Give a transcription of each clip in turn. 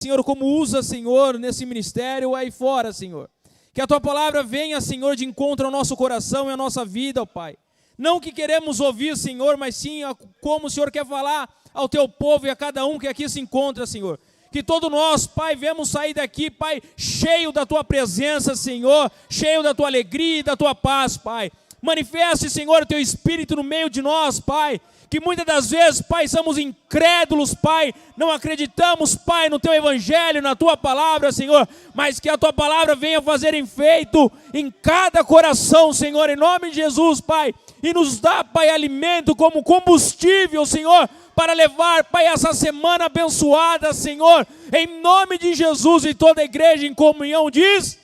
Senhor, como usa, Senhor, nesse ministério aí fora, Senhor. Que a Tua palavra venha, Senhor, de encontro ao nosso coração e à nossa vida, ó Pai. Não que queremos ouvir, Senhor, mas sim como o Senhor quer falar ao Teu povo e a cada um que aqui se encontra, Senhor. Que todos nós, Pai, venhamos sair daqui, Pai, cheio da Tua presença, Senhor, cheio da Tua alegria e da Tua paz, Pai. Manifeste, Senhor, o Teu Espírito no meio de nós, Pai. Que muitas das vezes, Pai, somos incrédulos, Pai, não acreditamos, Pai, no Teu Evangelho, na Tua palavra, Senhor, mas que a Tua palavra venha fazer efeito em cada coração, Senhor, em nome de Jesus, Pai, e nos dá, Pai, alimento como combustível, Senhor, para levar, Pai, essa semana abençoada, Senhor, em nome de Jesus, e toda a igreja em comunhão diz...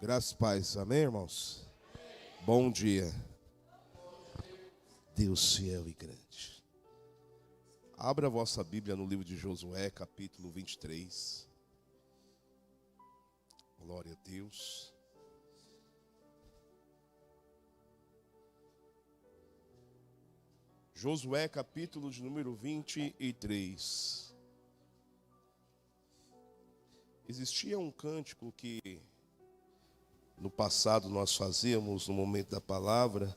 Graças e paz, amém, irmãos? Bom dia. Deus fiel e grande. Abra a vossa Bíblia no livro de Josué, capítulo 23. Glória a Deus. Josué, capítulo de número 23. Existia um cântico que no passado nós fazíamos no momento da palavra,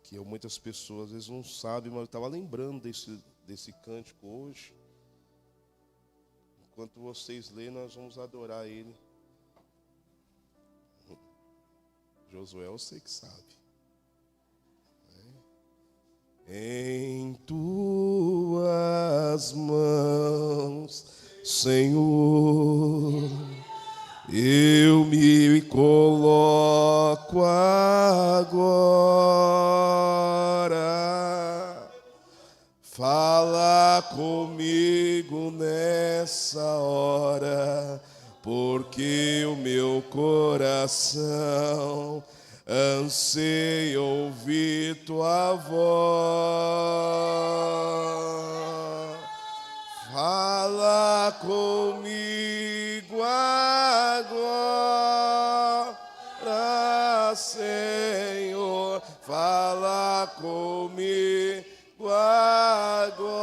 que muitas pessoas às vezes não sabem, mas eu estava lembrando desse cântico hoje. Enquanto vocês lêem, nós vamos adorar ele. Josué, eu sei que sabe. Em tuas mãos, Senhor, eu me coloco agora. Fala comigo nessa hora, porque o meu coração anseia ouvir tua voz. Fala comigo agora, Senhor. Fala comigo agora,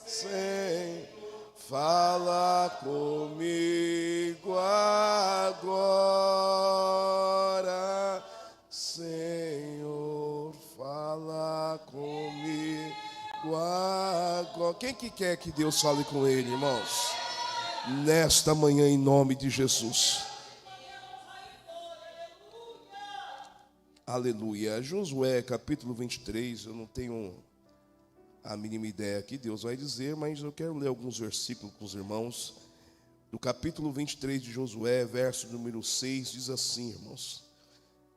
Senhor. Fala comigo agora, Senhor. Fala comigo agora. Quem que quer que Deus fale com ele, irmãos? Nesta manhã, em nome de Jesus. Aleluia. Josué, capítulo 23, eu não tenho a mínima ideia que Deus vai dizer, mas eu quero ler alguns versículos com os irmãos. Do capítulo 23 de Josué, verso número 6, diz assim, irmãos: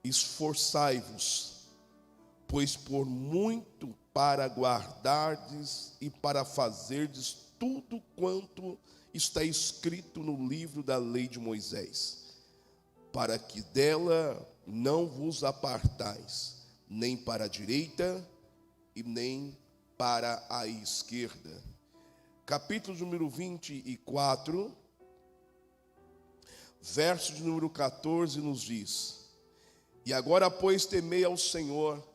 esforçai-vos, pois por muito para guardardes e para fazerdes tudo quanto está escrito no livro da lei de Moisés, para que dela não vos apartais, nem para a direita e nem para a esquerda. Capítulo número 24, verso de número 14 nos diz: e agora, pois, temei ao Senhor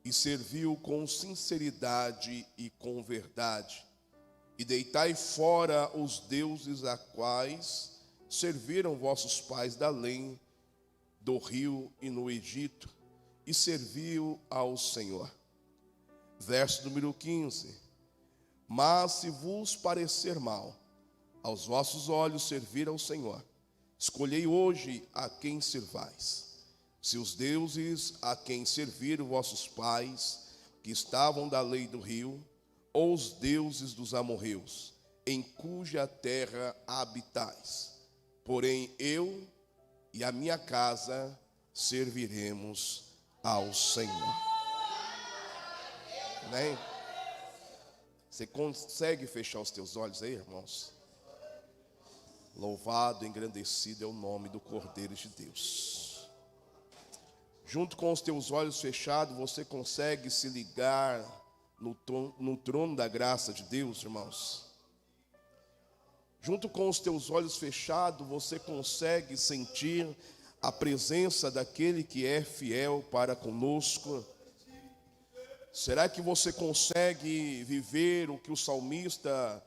e servi-o com sinceridade e com verdade, e deitai fora os deuses a quais serviram vossos pais da além do rio e no Egito, e serviu ao Senhor. Verso número 15: mas se vos parecer mal aos vossos olhos servir ao Senhor, escolhei hoje a quem servais, se os deuses a quem serviram vossos pais, que estavam da lei do rio, ou os deuses dos amorreus, em cuja terra habitais. Porém eu e a minha casa serviremos ao Senhor. Amém? Você consegue fechar os teus olhos aí, irmãos? Louvado, engrandecido é o nome do Cordeiro de Deus. Junto com os teus olhos fechados, você consegue se ligar no trono da graça de Deus, irmãos, junto com os teus olhos fechados, você consegue sentir a presença daquele que é fiel para conosco? Será que você consegue viver o que o salmista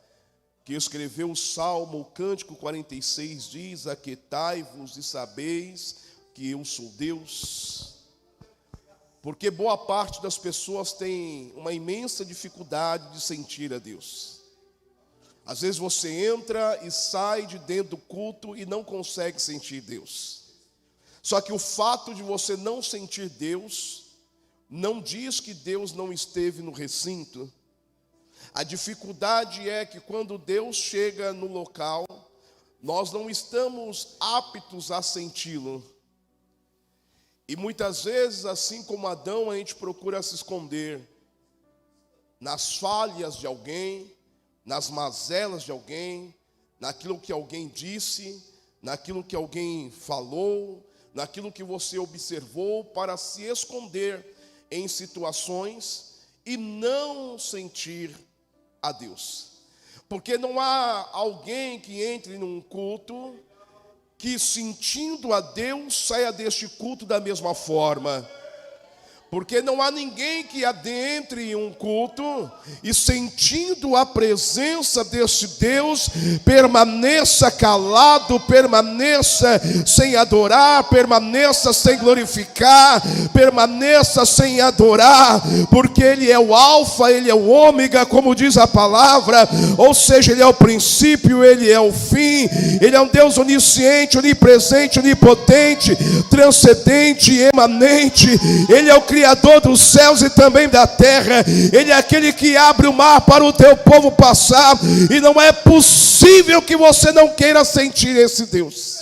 que escreveu o Salmo, o Cântico 46 diz: aquietai-vos e sabeis que eu sou Deus? Porque boa parte das pessoas tem uma imensa dificuldade de sentir a Deus. Às vezes você entra e sai de dentro do culto e não consegue sentir Deus. Só que o fato de você não sentir Deus não diz que Deus não esteve no recinto. A dificuldade é que quando Deus chega no local, nós não estamos aptos a senti-lo. E muitas vezes, assim como Adão, a gente procura se esconder nas falhas de alguém, nas mazelas de alguém, naquilo que alguém disse, naquilo que alguém falou, naquilo que você observou, para se esconder em situações e não sentir a Deus. Porque não há alguém que entre num culto que, sentindo a Deus, saia deste culto da mesma forma. Porque não há ninguém que adentre em um culto e, sentindo a presença desse Deus, permaneça calado, permaneça sem adorar, permaneça sem glorificar, permaneça sem adorar, porque Ele é o alfa, Ele é o ômega, como diz a palavra, ou seja, Ele é o princípio, Ele é o fim. Ele é um Deus onisciente, onipresente, onipotente, transcendente e emanente. Ele é o Criador dos céus e também da terra. Ele é aquele que abre o mar para o teu povo passar. E não é possível que você não queira sentir esse Deus.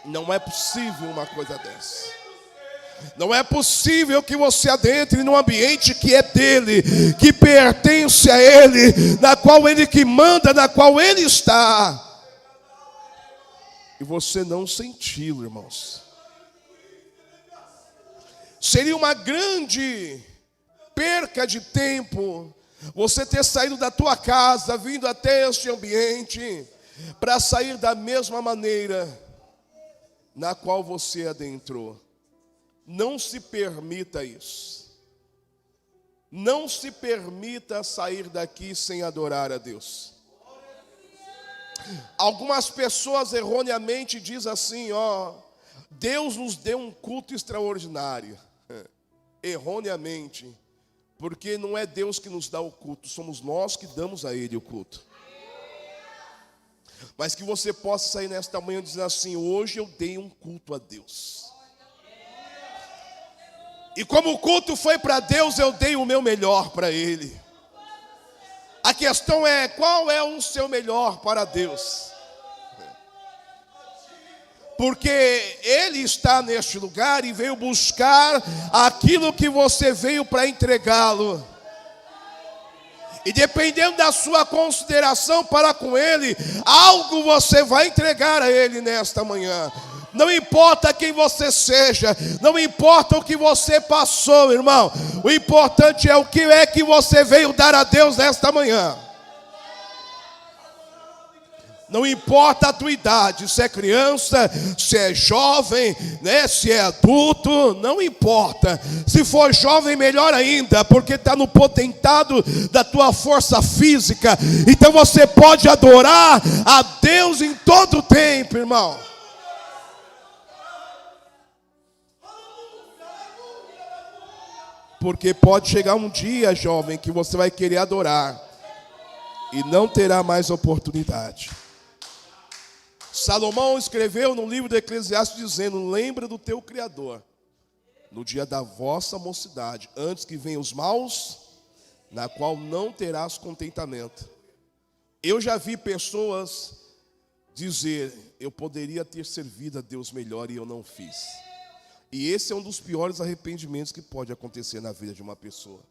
Não é possível uma coisa dessa. Não é possível que você adentre num ambiente que é dele, que pertence a ele, na qual ele que manda, na qual ele está, e você não senti-lo, irmãos. Seria uma grande perca de tempo você ter saído da tua casa, vindo até este ambiente, para sair da mesma maneira na qual você adentrou. Não se permita isso. Não se permita sair daqui sem adorar a Deus. Algumas pessoas erroneamente dizem assim, Deus nos deu um culto extraordinário. Erroneamente, porque não é Deus que nos dá o culto, somos nós que damos a Ele o culto. Mas que você possa sair nesta manhã dizendo assim: hoje eu dei um culto a Deus. E como o culto foi para Deus, eu dei o meu melhor para Ele. A questão é, qual é o seu melhor para Deus? Porque Ele está neste lugar e veio buscar aquilo que você veio para entregá-lo. E dependendo da sua consideração para com Ele, algo você vai entregar a Ele nesta manhã. Não importa quem você seja, não importa o que você passou, irmão. O importante é o que é que você veio dar a Deus nesta manhã. Não importa a tua idade, se é criança, se é jovem, né, se é adulto, não importa. Se for jovem, melhor ainda, porque está no potentado da tua força física. Então você pode adorar a Deus em todo o tempo, irmão. Porque pode chegar um dia, jovem, que você vai querer adorar e não terá mais oportunidade. Salomão escreveu no livro do Eclesiastes dizendo: lembra do teu Criador no dia da vossa mocidade, antes que venham os maus, na qual não terás contentamento. Eu já vi pessoas dizer: eu poderia ter servido a Deus melhor e eu não fiz. E esse é um dos piores arrependimentos que pode acontecer na vida de uma pessoa.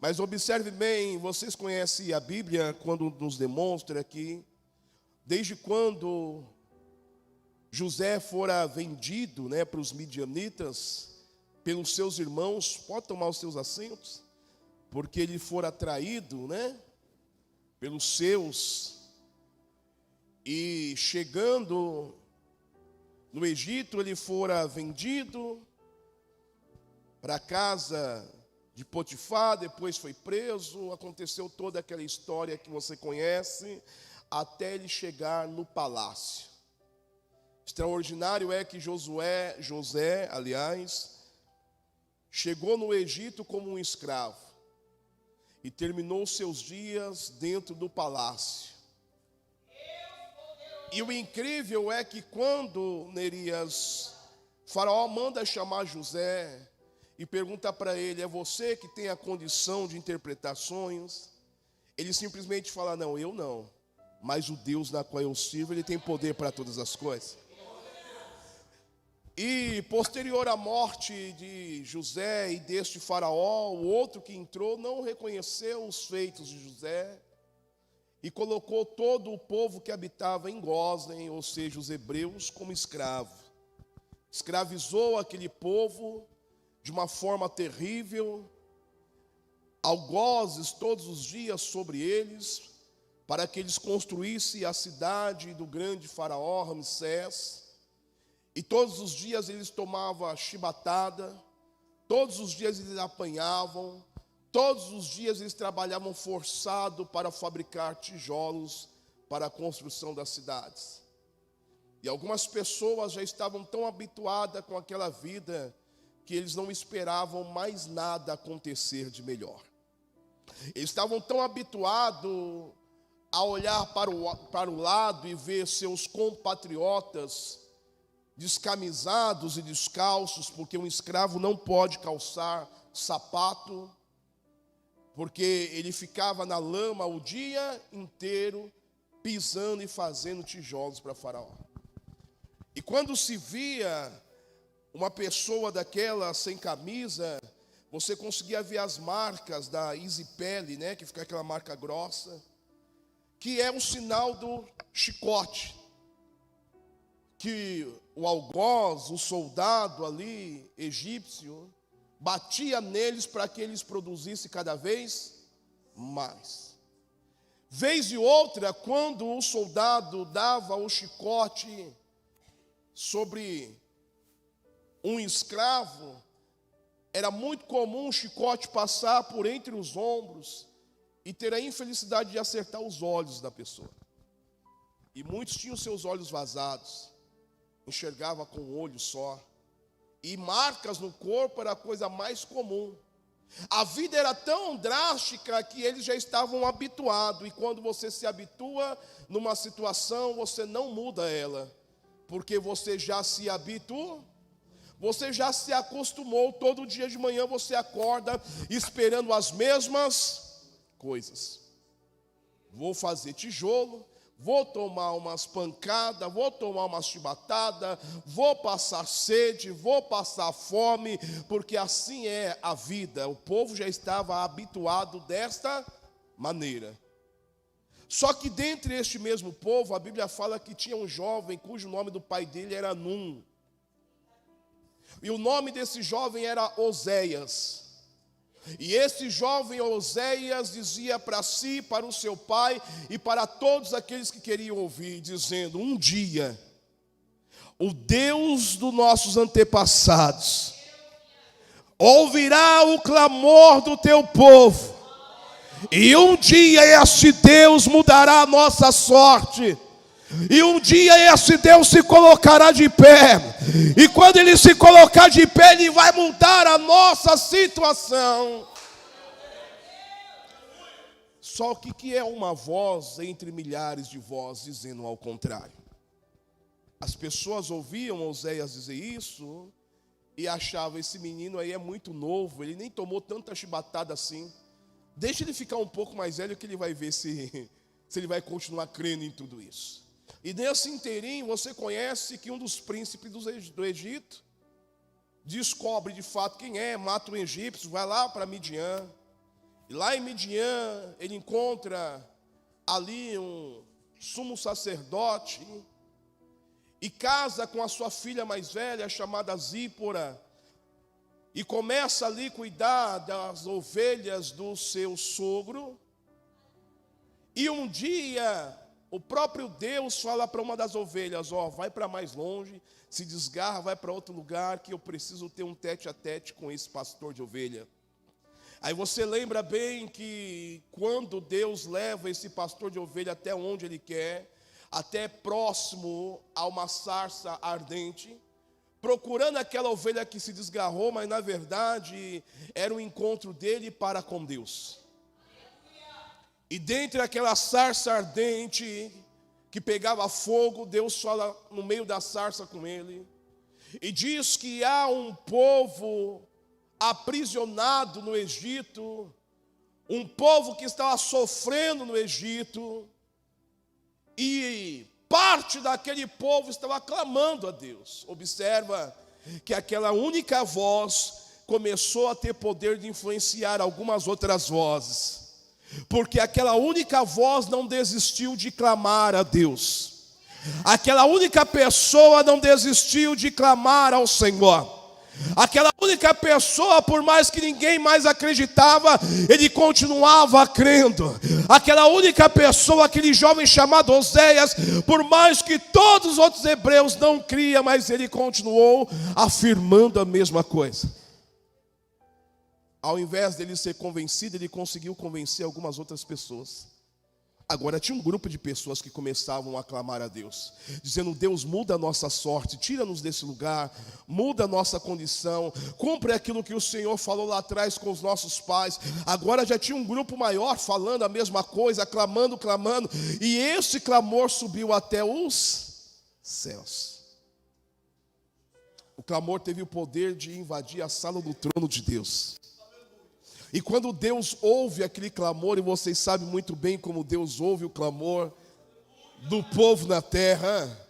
Mas observe bem, vocês conhecem a Bíblia quando nos demonstra que desde quando José fora vendido, para os midianitas, pelos seus irmãos. Pode tomar os seus assentos, porque ele fora traído, né, pelos seus. E chegando no Egito, ele fora vendido para a casa de Potifar, depois foi preso. Aconteceu toda aquela história que você conhece, até ele chegar no palácio. Extraordinário é que José, chegou no Egito como um escravo e terminou seus dias dentro do palácio. E o incrível é que quando Neerias, Faraó manda chamar José e pergunta para ele: é você que tem a condição de interpretar sonhos? Ele simplesmente fala: não, eu não, mas o Deus na qual eu sirvo, ele tem poder para todas as coisas. E posterior à morte de José e deste Faraó, o outro que entrou não reconheceu os feitos de José e colocou todo o povo que habitava em Gósen, ou seja, os hebreus, como escravo. Escravizou aquele povo de uma forma terrível, algozes todos os dias sobre eles, para que eles construíssem a cidade do grande faraó Ramsés. E todos os dias eles tomavam chibatada, todos os dias eles apanhavam, todos os dias eles trabalhavam forçado para fabricar tijolos para a construção das cidades. E algumas pessoas já estavam tão habituadas com aquela vida que eles não esperavam mais nada acontecer de melhor. Eles estavam tão habituados a olhar para o lado e ver seus compatriotas descamisados e descalços, porque um escravo não pode calçar sapato, porque ele ficava na lama o dia inteiro, pisando e fazendo tijolos para Faraó. E quando se via uma pessoa daquela sem camisa, você conseguia ver as marcas da easy-pele, né, que fica aquela marca grossa, que é um sinal do chicote, que o algoz, o soldado ali, egípcio, batia neles para que eles produzissem cada vez mais. Vez e outra, quando o soldado dava o chicote sobre um escravo, era muito comum o chicote passar por entre os ombros e ter a infelicidade de acertar os olhos da pessoa. E muitos tinham seus olhos vazados, enxergava com um olho só. E marcas no corpo era a coisa mais comum. A vida era tão drástica que eles já estavam habituados. E quando você se habitua numa situação, você não muda ela, porque você já se habituou. Você já se acostumou. Todo dia de manhã você acorda esperando as mesmas coisas. Vou fazer tijolo, vou tomar umas pancadas, vou tomar umas chibatadas, vou passar sede, vou passar fome, porque assim é a vida. O povo já estava habituado desta maneira. Só que dentre este mesmo povo, a Bíblia fala que tinha um jovem cujo nome do pai dele era Num. E o nome desse jovem era Oséias. E esse jovem Oséias dizia para si, para o seu pai e para todos aqueles que queriam ouvir, dizendo: um dia, o Deus dos nossos antepassados ouvirá o clamor do teu povo, e um dia este Deus mudará a nossa sorte. E um dia esse Deus se colocará de pé. E quando ele se colocar de pé, ele vai mudar a nossa situação. Só que é uma voz entre milhares de vozes dizendo ao contrário. As pessoas ouviam Oséias dizer isso e achavam: esse menino aí é muito novo, ele nem tomou tanta chibatada assim. Deixa ele ficar um pouco mais velho que ele vai ver se ele vai continuar crendo em tudo isso. E nesse inteirinho você conhece que um dos príncipes do Egito descobre de fato quem é, mata o egípcio, vai lá para Midian. E lá em Midian ele encontra ali um sumo sacerdote e casa com a sua filha mais velha chamada Zípora. e começa ali a cuidar das ovelhas do seu sogro. E um dia, o próprio Deus fala para uma das ovelhas: ó, vai para mais longe, se desgarra, vai para outro lugar, que eu preciso ter um tete a tete com esse pastor de ovelha. Aí você lembra bem que quando Deus leva esse pastor de ovelha até onde Ele quer, até próximo a uma sarça ardente, procurando aquela ovelha que se desgarrou, mas na verdade era um encontro dele para com Deus. E dentre aquela sarça ardente que pegava fogo, Deus fala no meio da sarça com ele e diz que há um povo aprisionado no Egito, um povo que estava sofrendo no Egito, e parte daquele povo estava clamando a Deus. Observa que aquela única voz começou a ter poder de influenciar algumas outras vozes, porque aquela única voz não desistiu de clamar a Deus. Aquela única pessoa não desistiu de clamar ao Senhor. Aquela única pessoa, por mais que ninguém mais acreditava, ele continuava crendo. Aquela única pessoa, aquele jovem chamado Oséias, por mais que todos os outros hebreus não criam, mas ele continuou afirmando a mesma coisa. Ao invés dele ser convencido, ele conseguiu convencer algumas outras pessoas. Agora tinha um grupo de pessoas que começavam a clamar a Deus, dizendo: Deus, muda a nossa sorte, tira-nos desse lugar, muda a nossa condição, cumpre aquilo que o Senhor falou lá atrás com os nossos pais. Agora já tinha um grupo maior falando a mesma coisa, clamando, e esse clamor subiu até os céus. O clamor teve o poder de invadir a sala do trono de Deus. E quando Deus ouve aquele clamor, e vocês sabem muito bem como Deus ouve o clamor do povo na terra,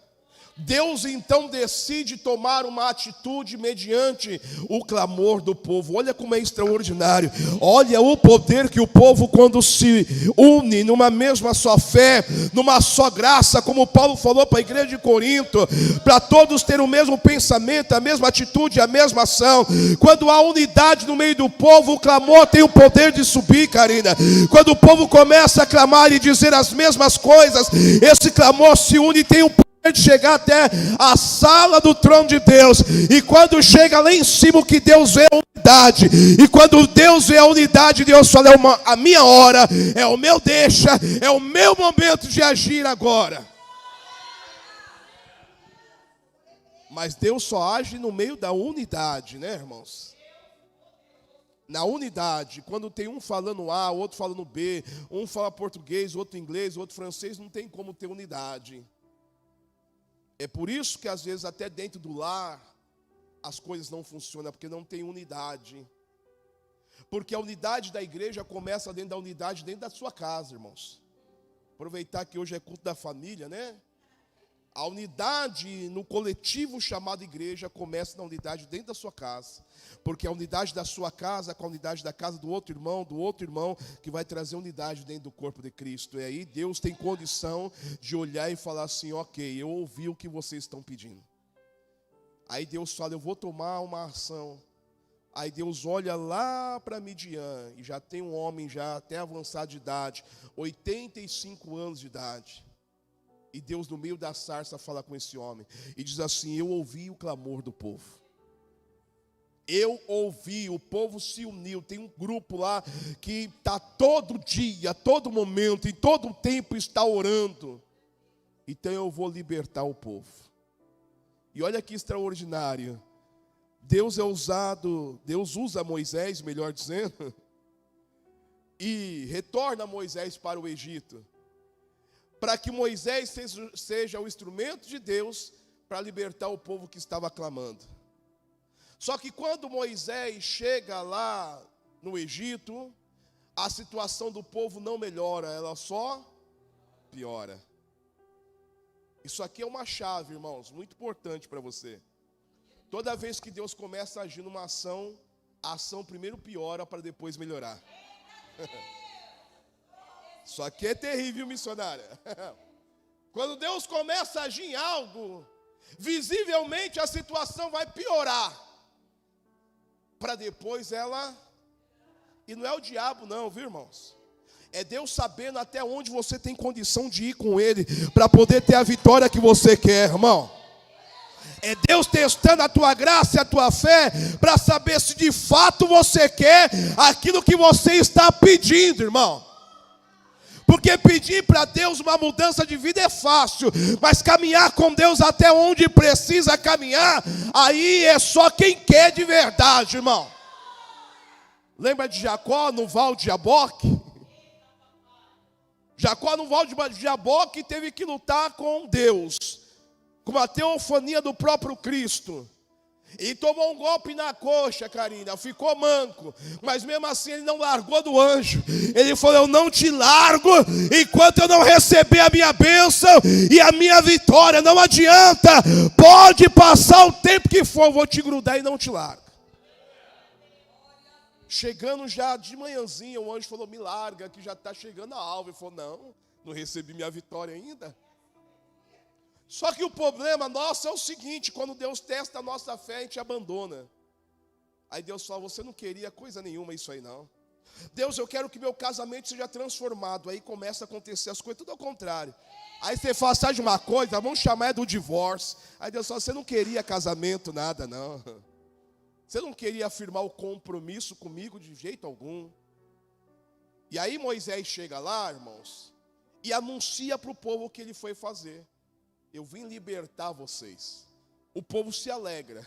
Deus então decide tomar uma atitude mediante o clamor do povo. Olha como é extraordinário. Olha o poder que o povo, quando se une numa mesma só fé, numa só graça, como Paulo falou para a igreja de Corinto, para todos ter o mesmo pensamento, a mesma atitude, a mesma ação. Quando há unidade no meio do povo, o clamor tem o poder de subir, Karina. Quando o povo começa a clamar e dizer as mesmas coisas, esse clamor se une e tem o poder de chegar até a sala do trono de Deus. E quando chega lá em cima, o que Deus vê é a unidade. E quando Deus vê a unidade, Deus fala: é a minha hora, é o meu deixa, é o meu momento de agir agora. Mas Deus só age no meio da unidade, né, irmãos? Na unidade, quando tem um falando A, outro falando B, um fala português, outro inglês, outro francês, não tem como ter unidade. É por isso que às vezes até dentro do lar as coisas não funcionam, porque não tem unidade. Porque a unidade da igreja começa dentro da unidade, dentro da sua casa, irmãos. Aproveitar que hoje é culto da família, né? A unidade no coletivo chamado igreja começa na unidade dentro da sua casa. Porque a unidade da sua casa com a unidade da casa do outro irmão, que vai trazer unidade dentro do corpo de Cristo. E aí Deus tem condição de olhar e falar assim: ok, eu ouvi o que vocês estão pedindo. Aí Deus fala: eu vou tomar uma ação. Aí Deus olha lá para Midian, e já tem um homem já até avançado de idade, 85 anos de idade. E Deus no meio da sarça fala com esse homem e diz assim: eu ouvi o clamor do povo. Eu ouvi, o povo se uniu. Tem um grupo lá que está todo dia, todo momento, em todo tempo está orando. Então eu vou libertar o povo. E olha que extraordinário. Deus usa Moisés, melhor dizendo, e retorna Moisés para o Egito, para que Moisés seja o instrumento de Deus para libertar o povo que estava clamando. Só que quando Moisés chega lá no Egito, a situação do povo não melhora, ela só piora. Isso aqui é uma chave, irmãos, muito importante para você. Toda vez que Deus começa a agir numa ação, a ação primeiro piora para depois melhorar. Isso aqui é terrível, missionária. Quando Deus começa a agir em algo, visivelmente a situação vai piorar, para depois ela... E não é o diabo não, viu, irmãos? É Deus sabendo até onde você tem condição de ir com Ele, para poder ter a vitória que você quer, irmão. É Deus testando a tua graça e a tua fé, para saber se de fato você quer aquilo que você está pedindo, irmão. Porque pedir para Deus uma mudança de vida é fácil, mas caminhar com Deus até onde precisa caminhar, aí é só quem quer de verdade, irmão. Lembra de Jacó no Val de Jaboque? Jacó no Val de Jaboque teve que lutar com Deus, com a teofania do próprio Cristo. E tomou um golpe na coxa, Karina, ficou manco. Mas mesmo assim ele não largou do anjo. Ele falou, eu não te largo enquanto eu não receber a minha bênção e a minha vitória. Não adianta, pode passar o tempo que for, eu vou te grudar e não te largo. Chegando já de manhãzinha, o anjo falou, me larga que já está chegando a alva. Ele falou, não recebi minha vitória ainda. Só que o problema nosso é o seguinte, quando Deus testa a nossa fé, a gente abandona. Aí Deus fala, você não queria coisa nenhuma isso aí não. Deus, eu quero que meu casamento seja transformado. Aí começa a acontecer as coisas, tudo ao contrário. Aí você fala, sabe de uma coisa, vamos chamar do divórcio. Aí Deus fala, você não queria casamento, nada não. Você não queria afirmar o compromisso comigo de jeito algum. E aí Moisés chega lá, irmãos, e anuncia para o povo o que ele foi fazer. Eu vim libertar vocês. O povo se alegra.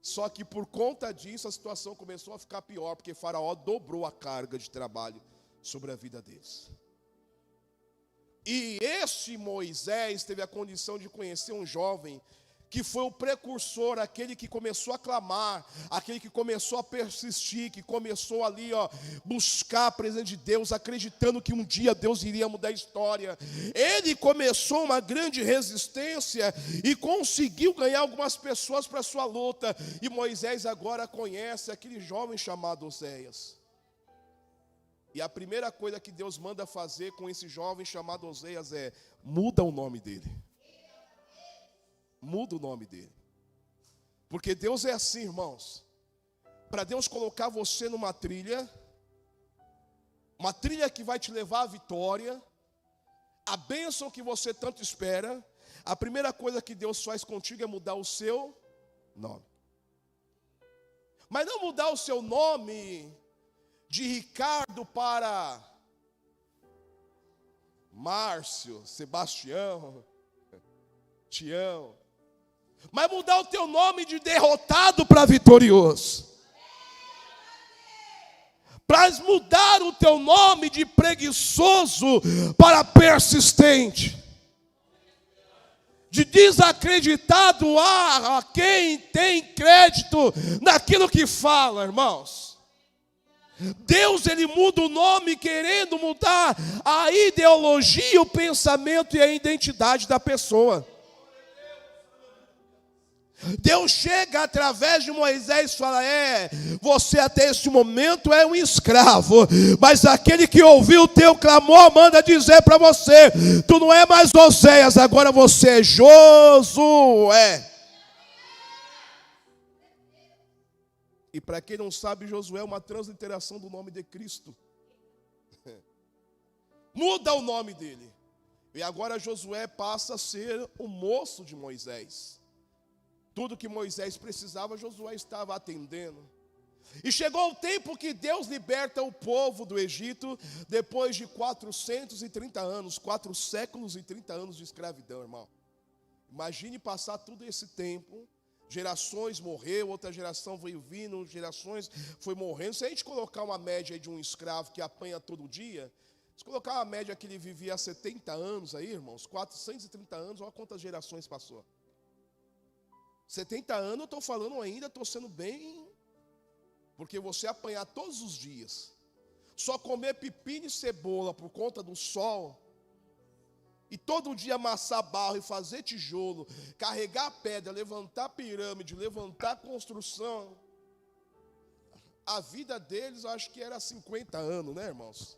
Só que por conta disso a situação começou a ficar pior, porque Faraó dobrou a carga de trabalho sobre a vida deles. E esse Moisés teve a condição de conhecer um jovem que foi o precursor, aquele que começou a clamar, aquele que começou a persistir, que começou ali, buscar a presença de Deus, acreditando que um dia Deus iria mudar a história. Ele começou uma grande resistência e conseguiu ganhar algumas pessoas para a sua luta. E Moisés agora conhece aquele jovem chamado Oséias. E a primeira coisa que Deus manda fazer com esse jovem chamado Oséias é, muda o nome dele. Muda o nome dele. Porque Deus é assim, irmãos. Para Deus colocar você numa trilha, uma trilha que vai te levar à vitória, a bênção que você tanto espera, a primeira coisa que Deus faz contigo é mudar o seu nome. Mas não mudar o seu nome de Ricardo para Márcio, Sebastião, Tião. Mas mudar o teu nome de derrotado para vitorioso. Para mudar o teu nome de preguiçoso para persistente. De desacreditado a quem tem crédito naquilo que fala, irmãos. Deus, ele muda o nome querendo mudar a ideologia, o pensamento e a identidade da pessoa. Deus chega através de Moisés e fala, você até este momento é um escravo, mas aquele que ouviu o teu clamor manda dizer para você, tu não é mais Oséias, agora você é Josué. E para quem não sabe, Josué é uma transliteração do nome de Cristo. Muda o nome dele. E agora Josué passa a ser o moço de Moisés. Tudo que Moisés precisava, Josué estava atendendo. E chegou o tempo que Deus liberta o povo do Egito, depois de 430 anos, 4 séculos e 30 anos de escravidão, irmão. Imagine passar todo esse tempo, gerações morreu, outra geração veio vindo, gerações foi morrendo. Se a gente colocar uma média aí de um escravo que apanha todo dia, se colocar uma média que ele vivia há 70 anos aí, irmãos, 430 anos, olha quantas gerações passou. 70 anos eu estou falando ainda, estou sendo bem, porque você apanhar todos os dias, só comer pepino e cebola por conta do sol, e todo dia amassar barro e fazer tijolo, carregar pedra, levantar pirâmide, levantar construção, a vida deles eu acho que era 50 anos, né, irmãos?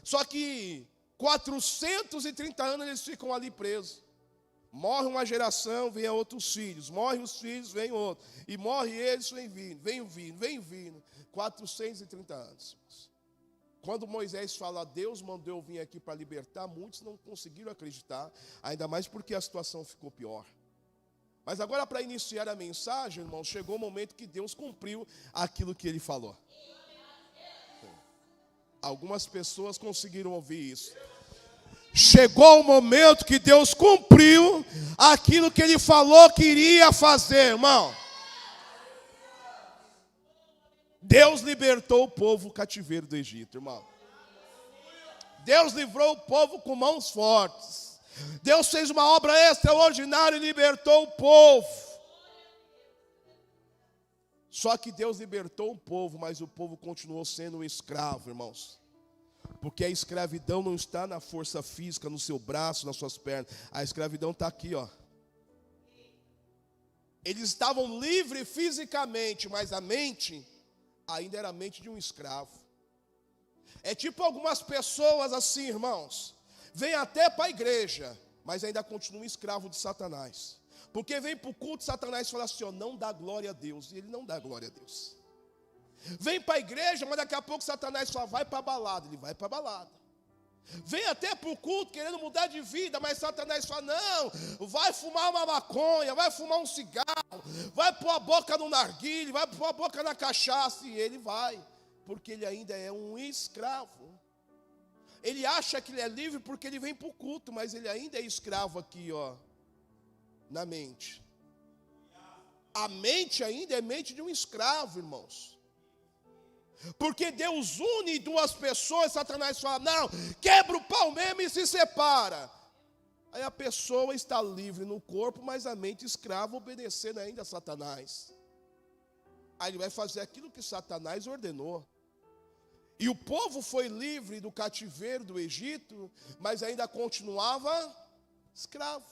Só que 430 anos eles ficam ali presos. Morre uma geração, vem outros filhos. Morre os filhos, vem outro. E morre eles, vem vindo. 430 anos. Quando Moisés fala, Deus mandou eu vir aqui para libertar, muitos não conseguiram acreditar, ainda mais porque a situação ficou pior. Mas agora, para iniciar a mensagem, irmãos, chegou o momento que Deus cumpriu aquilo que Ele falou. Algumas pessoas conseguiram ouvir isso. Chegou o momento que Deus cumpriu aquilo que Ele falou que iria fazer, irmão. Deus libertou o povo cativeiro do Egito, irmão. Deus livrou o povo com mãos fortes. Deus fez uma obra extraordinária e libertou o povo. Só que Deus libertou o povo, mas o povo continuou sendo escravo, irmãos. Porque a escravidão não está na força física, no seu braço, nas suas pernas. A escravidão está aqui, ó. Eles estavam livres fisicamente, mas a mente ainda era a mente de um escravo. É tipo algumas pessoas assim, irmãos, vêm até para a igreja, mas ainda continuam escravo de Satanás. Porque vem para o culto, Satanás fala assim, ó, não dá glória a Deus. E ele não dá glória a Deus. Vem para a igreja, mas daqui a pouco Satanás fala, vai para a balada. Ele vai para a balada. Vem até para o culto querendo mudar de vida, mas Satanás fala, não, vai fumar uma maconha, vai fumar um cigarro, vai pôr a boca no narguilé, vai pôr a boca na cachaça, e ele vai, porque ele ainda é um escravo. Ele acha que ele é livre porque ele vem para o culto, mas ele ainda é escravo aqui, ó, na mente. A mente ainda é mente de um escravo, irmãos. Porque Deus une duas pessoas, Satanás fala, não, quebra o pau mesmo e se separa. Aí a pessoa está livre no corpo, mas a mente escrava, obedecendo ainda a Satanás. Aí ele vai fazer aquilo que Satanás ordenou. E o povo foi livre do cativeiro do Egito, mas ainda continuava escravo.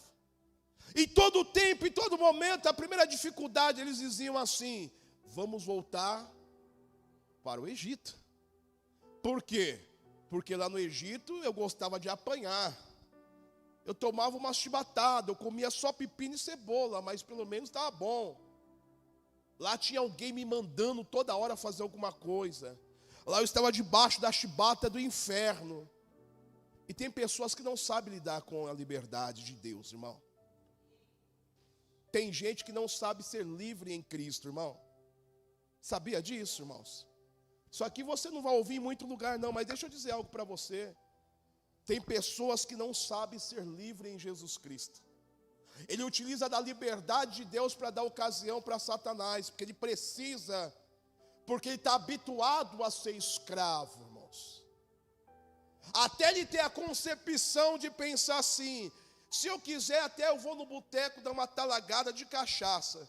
Em todo tempo, em todo momento, a primeira dificuldade, eles diziam assim, vamos voltar para o Egito. Por quê? Porque lá no Egito eu gostava de apanhar. Eu tomava uma chibatada, eu comia só pepino e cebola, mas pelo menos estava bom. Lá tinha alguém me mandando toda hora fazer alguma coisa. Lá eu estava debaixo da chibata do inferno. E tem pessoas que não sabem lidar com a liberdade de Deus, irmão. Tem gente que não sabe ser livre em Cristo, irmão. Sabia disso, irmãos? Isso aqui você não vai ouvir em muito lugar não, mas deixa eu dizer algo para você. Tem pessoas que não sabem ser livre em Jesus Cristo. Ele utiliza da liberdade de Deus para dar ocasião para Satanás, porque ele precisa, porque ele está habituado a ser escravo, irmãos. Até ele ter a concepção de pensar assim, se eu quiser até eu vou no boteco dar uma talagada de cachaça.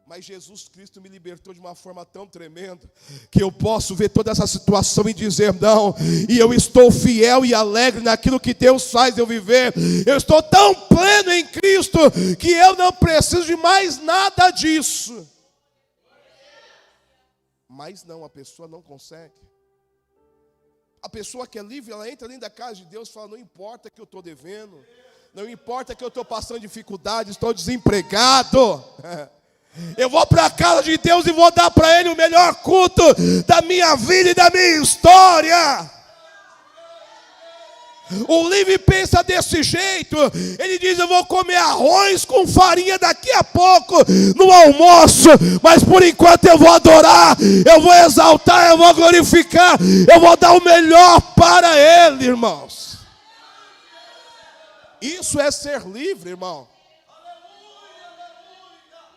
Mas Jesus Cristo me libertou de uma forma tão tremenda, que eu posso ver toda essa situação e dizer não, e eu estou fiel e alegre naquilo que Deus faz eu viver. Eu estou tão pleno em Cristo, que eu não preciso de mais nada disso. Mas não, a pessoa não consegue. A pessoa que é livre, ela entra dentro da casa de Deus e fala, não importa que eu estou devendo, não importa que eu estou passando dificuldade, estou desempregado. Eu vou para a casa de Deus e vou dar para Ele o melhor culto da minha vida e da minha história. O livre pensa desse jeito. Ele diz, eu vou comer arroz com farinha daqui a pouco no almoço, mas por enquanto eu vou adorar, eu vou exaltar, eu vou glorificar, eu vou dar o melhor para Ele, irmãos. Isso é ser livre, irmão.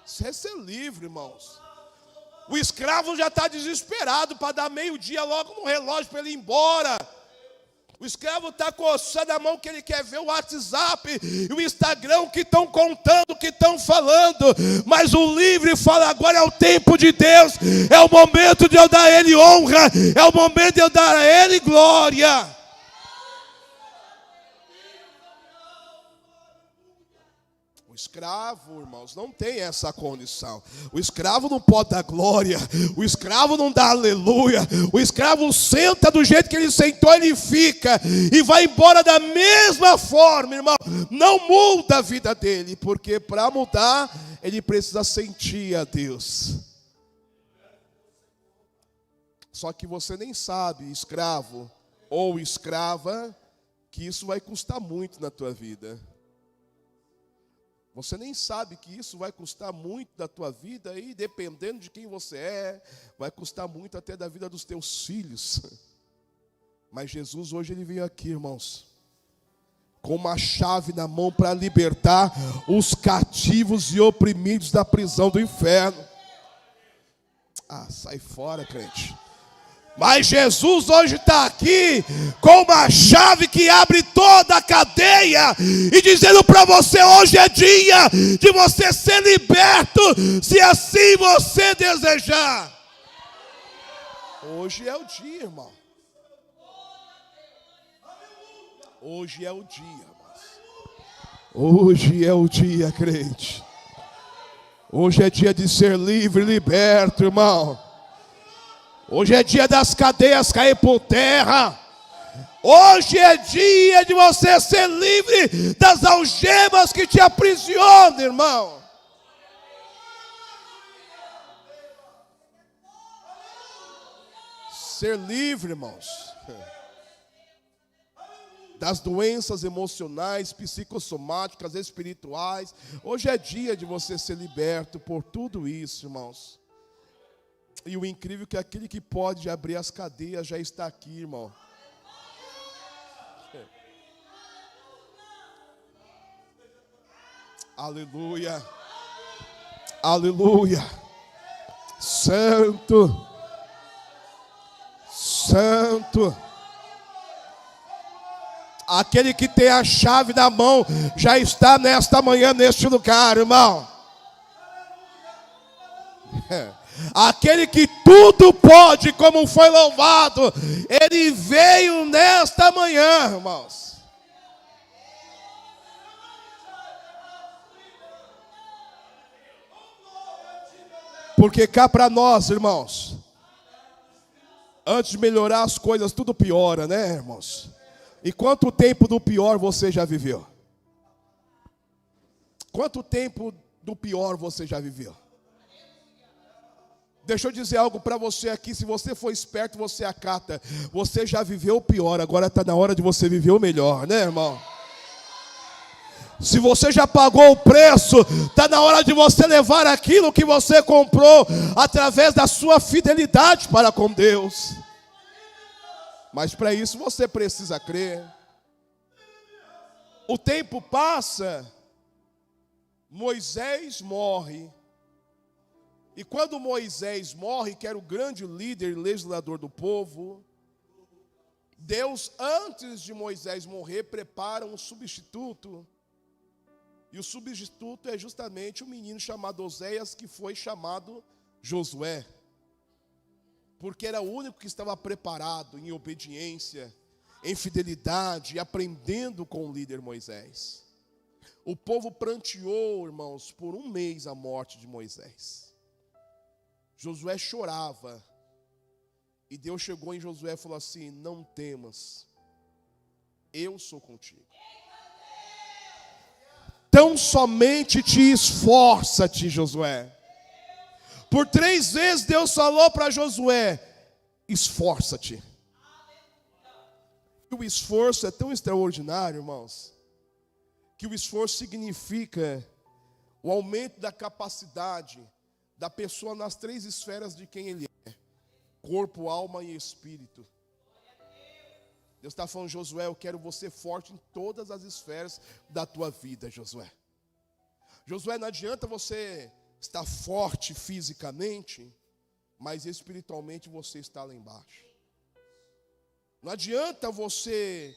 Isso é ser livre, irmãos. O escravo já está desesperado para dar meio-dia logo no relógio para ele ir embora. O escravo está coçando a mão que ele quer ver o WhatsApp e o Instagram que estão contando, que estão falando. Mas o livre fala, agora é o tempo de Deus. É o momento de eu dar a Ele honra. É o momento de eu dar a Ele glória. O escravo, irmãos, não tem essa condição. O escravo não pode dar glória. O escravo não dá aleluia. O escravo senta do jeito que ele sentou, ele fica. E vai embora da mesma forma, irmão. Não muda a vida dele. Porque para mudar, ele precisa sentir a Deus. Só que você nem sabe, escravo ou escrava, que isso vai custar muito na tua vida. Você nem sabe que isso vai custar muito da tua vida e dependendo de quem você é, vai custar muito até da vida dos teus filhos. Mas Jesus hoje ele veio aqui, irmãos, com uma chave na mão para libertar os cativos e oprimidos da prisão do inferno. Ah, sai fora, crente. Mas Jesus hoje está aqui com uma chave que abre toda a cadeia e dizendo para você: hoje é dia de você ser liberto, se assim você desejar. Hoje é o dia, irmão. Hoje é o dia, irmãos. Hoje é o dia, crente. Hoje é dia de ser livre e liberto, irmão. Hoje é dia das cadeias cair por terra. Hoje é dia de você ser livre das algemas que te aprisionam, irmão. Ser livre, irmãos, das doenças emocionais, psicossomáticas, espirituais. Hoje é dia de você ser liberto por tudo isso, irmãos. E o incrível é que aquele que pode abrir as cadeias já está aqui, irmão. Aleluia. Aleluia. Santo. Santo. Aquele que tem a chave na mão já está nesta manhã, neste lugar, irmão. Aquele que tudo pode, como foi louvado, ele veio nesta manhã, irmãos. Porque cá para nós, irmãos, antes de melhorar as coisas, tudo piora, né, irmãos? E quanto tempo do pior você já viveu? Quanto tempo do pior você já viveu? Deixa eu dizer algo para você aqui, se você for esperto, você acata. Você já viveu o pior, agora está na hora de você viver o melhor, né, irmão? Se você já pagou o preço, está na hora de você levar aquilo que você comprou através da sua fidelidade para com Deus. Mas para isso você precisa crer. O tempo passa, Moisés morre. E quando Moisés morre, que era o grande líder e legislador do povo, Deus, antes de Moisés morrer, prepara um substituto. E o substituto é justamente um menino chamado Oséias, que foi chamado Josué. Porque era o único que estava preparado em obediência, em fidelidade, aprendendo com o líder Moisés. O povo pranteou, irmãos, por um mês a morte de Moisés. Josué chorava. E Deus chegou em Josué e falou assim: não temas, eu sou contigo. Tão somente te esforça-te, Josué. Por 3 vezes Deus falou para Josué: esforça-te. O esforço é tão extraordinário, irmãos, que o esforço significa o aumento da capacidade da pessoa nas 3 esferas de quem ele é: corpo, alma e espírito. Deus está falando: Josué, eu quero você forte em todas as esferas da tua vida, Josué. Josué, não adianta você estar forte fisicamente, mas espiritualmente você está lá embaixo. Não adianta você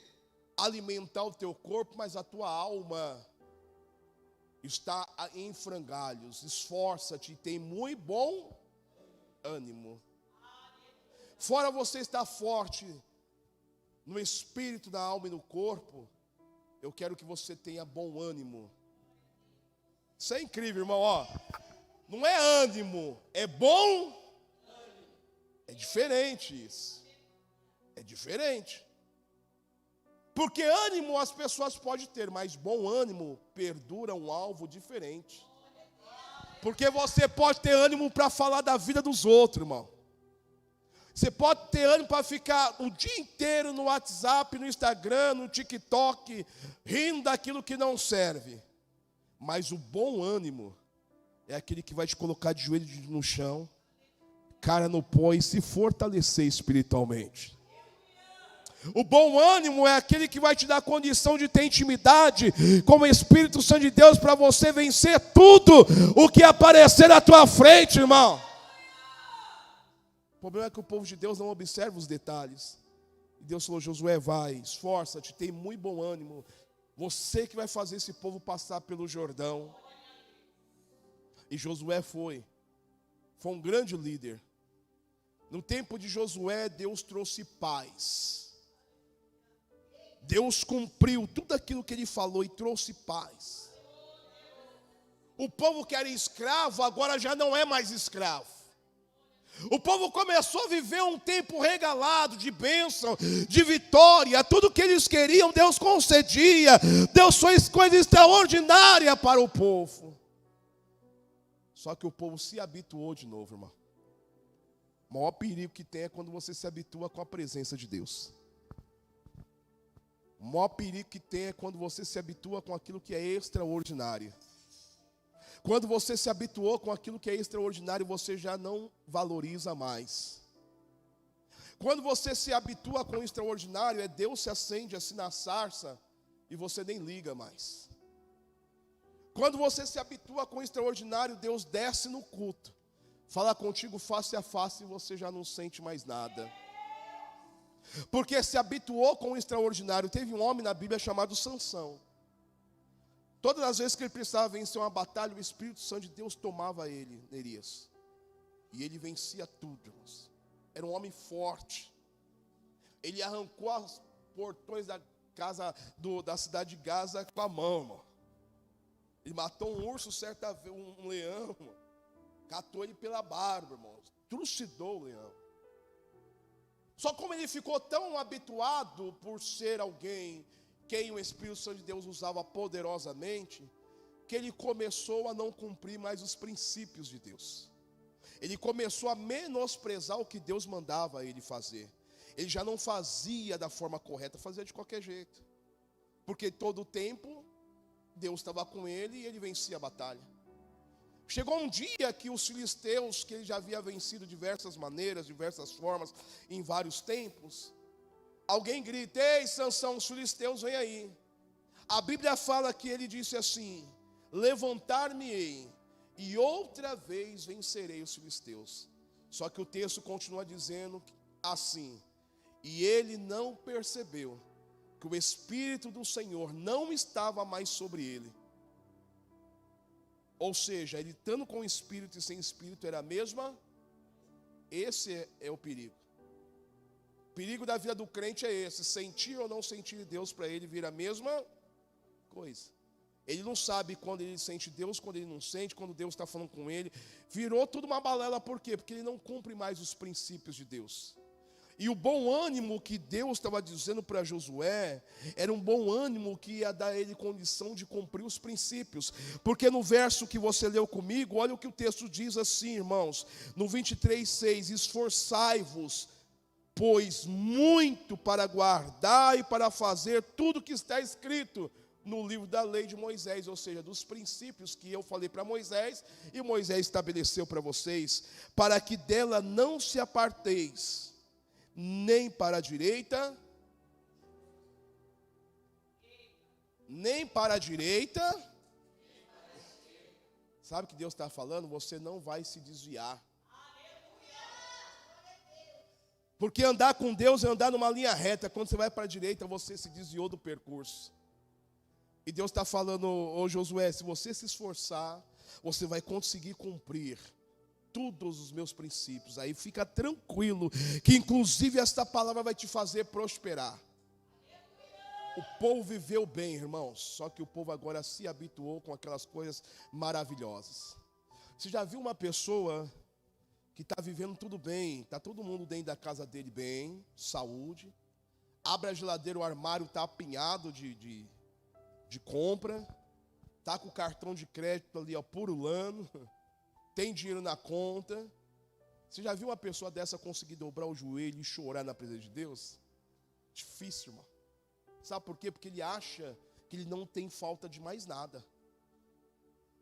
alimentar o teu corpo, mas a tua alma está em frangalhos. Esforça-te e tem muito bom ânimo. Fora você estar forte no espírito, na alma e no corpo, eu quero que você tenha bom ânimo. Isso é incrível, irmão, ó. Não é ânimo, é bom. É diferente isso. É diferente. Porque ânimo as pessoas podem ter, mas bom ânimo perdura um alvo diferente. Porque você pode ter ânimo para falar da vida dos outros, irmão. Você pode ter ânimo para ficar o dia inteiro no WhatsApp, no Instagram, no TikTok, rindo daquilo que não serve. Mas o bom ânimo é aquele que vai te colocar de joelho no chão, cara no pó e se fortalecer espiritualmente. O bom ânimo é aquele que vai te dar condição de ter intimidade com o Espírito Santo de Deus para você vencer tudo o que aparecer à tua frente, irmão. O problema é que o povo de Deus não observa os detalhes. E Deus falou: Josué, vai, esforça-te, tem muito bom ânimo. Você que vai fazer esse povo passar pelo Jordão. E Josué foi um grande líder. No tempo de Josué, Deus trouxe paz. Deus cumpriu tudo aquilo que ele falou e trouxe paz. O povo que era escravo agora já não é mais escravo. O povo começou a viver um tempo regalado de bênção, de vitória. Tudo que eles queriam, Deus concedia. Deus fez coisa extraordinária para o povo. Só que o povo se habituou de novo, irmão. O maior perigo que tem é quando você se habitua com a presença de Deus. O maior perigo que tem é quando você se habitua com aquilo que é extraordinário. Quando você se habituou com aquilo que é extraordinário, você já não valoriza mais. Quando você se habitua com o extraordinário, Deus se acende assim na sarça e você nem liga mais. Quando você se habitua com o extraordinário, Deus desce no culto, fala contigo face a face e você já não sente mais nada. Porque se habituou com o extraordinário. Teve um homem na Bíblia chamado Sansão. Todas as vezes que ele precisava vencer uma batalha, o Espírito Santo de Deus tomava ele, Neerias. E ele vencia tudo. Era um homem forte. Ele arrancou os portões da casa da cidade de Gaza com a mão, irmão. Ele matou um urso certa vez, um leão, irmão. Catou ele pela barba, irmão. Trucidou o leão. Só como ele ficou tão habituado por ser alguém quem o Espírito Santo de Deus usava poderosamente, que ele começou a não cumprir mais os princípios de Deus. Ele começou a menosprezar o que Deus mandava ele fazer. Ele já não fazia da forma correta, fazia de qualquer jeito. Porque todo o tempo, Deus estava com ele e ele vencia a batalha. Chegou um dia que os filisteus, que ele já havia vencido de diversas maneiras, diversas formas, em vários tempos, alguém grita: ei, Sansão, os filisteus vêm aí. A Bíblia fala que ele disse assim: levantar-me-ei e outra vez vencerei os filisteus. Só que o texto continua dizendo assim: e ele não percebeu que o Espírito do Senhor não estava mais sobre ele. Ou seja, ele estando com Espírito e sem Espírito era a mesma. Esse é o perigo. O perigo da vida do crente é esse: sentir ou não sentir Deus, para ele vir a mesma coisa. Ele não sabe quando ele sente Deus, quando ele não sente, quando Deus está falando com ele. Virou tudo uma balela, por quê? Porque ele não cumpre mais os princípios de Deus. E o bom ânimo que Deus estava dizendo para Josué, era um bom ânimo que ia dar a ele condição de cumprir os princípios. Porque no verso que você leu comigo, olha o que o texto diz assim, irmãos, no 23:6, esforçai-vos, pois muito para guardar e para fazer tudo que está escrito no livro da lei de Moisés, ou seja, dos princípios que eu falei para Moisés, e Moisés estabeleceu para vocês, para que dela não se aparteis, nem para a direita, nem para a direita. Sabe o que Deus está falando? Você não vai se desviar. Porque andar com Deus é andar numa linha reta. Quando você vai para a direita, você se desviou do percurso. E Deus está falando: ô Josué, se você se esforçar, você vai conseguir cumprir todos os meus princípios. Aí fica tranquilo, que inclusive esta palavra vai te fazer prosperar. O povo viveu bem, irmãos, só que o povo agora se habituou com aquelas coisas maravilhosas. Você já viu uma pessoa que está vivendo tudo bem, está todo mundo dentro da casa dele bem, saúde, abre a geladeira, o armário está apinhado de compra, está com o cartão de crédito ali, ó, purulando, tem dinheiro na conta. Você já viu uma pessoa dessa conseguir dobrar o joelho e chorar na presença de Deus? Difícil, irmão. Sabe por quê? Porque ele acha que ele não tem falta de mais nada.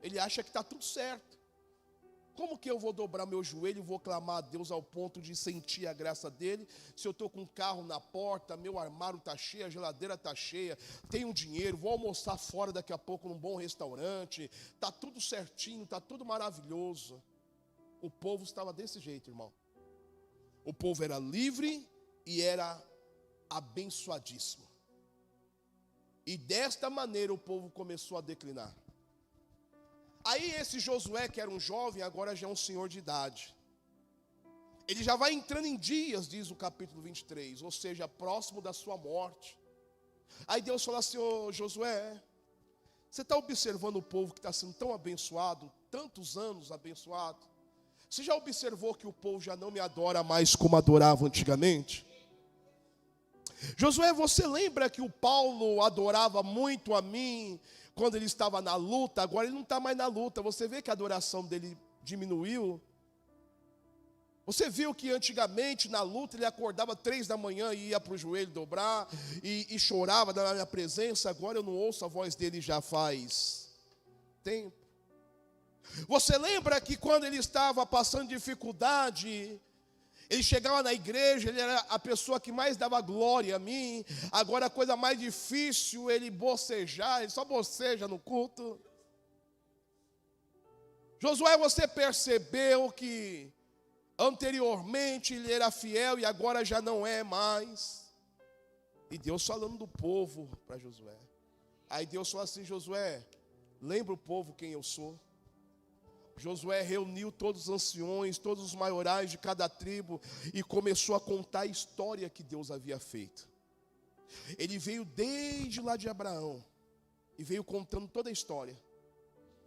Ele acha que está tudo certo. Como que eu vou dobrar meu joelho e vou clamar a Deus ao ponto de sentir a graça dele, se eu estou com um carro na porta, meu armário está cheio, a geladeira está cheia, tenho dinheiro, vou almoçar fora daqui a pouco num bom restaurante, está tudo certinho, está tudo maravilhoso. O povo estava desse jeito, irmão. O povo era livre e era abençoadíssimo. E desta maneira o povo começou a declinar. Aí esse Josué, que era um jovem, agora já é um senhor de idade. Ele já vai entrando em dias, diz o capítulo 23, ou seja, próximo da sua morte. Aí Deus fala assim: ô Josué, você está observando o povo que está sendo tão abençoado, tantos anos abençoado? Você já observou que o povo já não me adora mais como adorava antigamente? Josué, você lembra que o Paulo adorava muito a mim quando ele estava na luta? Agora ele não está mais na luta. Você vê que a adoração dele diminuiu? Você viu que antigamente na luta ele acordava 3 da manhã e ia para o joelho dobrar e chorava na minha presença? Agora eu não ouço a voz dele já faz tempo. Você lembra que quando ele estava passando dificuldade, ele chegava na igreja, ele era a pessoa que mais dava glória a mim? Agora a coisa mais difícil, ele bocejar, ele só boceja no culto. Josué, você percebeu que anteriormente ele era fiel e agora já não é mais? E Deus falando do povo para Josué. Aí Deus falou assim: Josué, lembra o povo quem eu sou? Josué reuniu todos os anciões, todos os maiorais de cada tribo e começou a contar a história que Deus havia feito. Ele veio desde lá de Abraão e veio contando toda a história.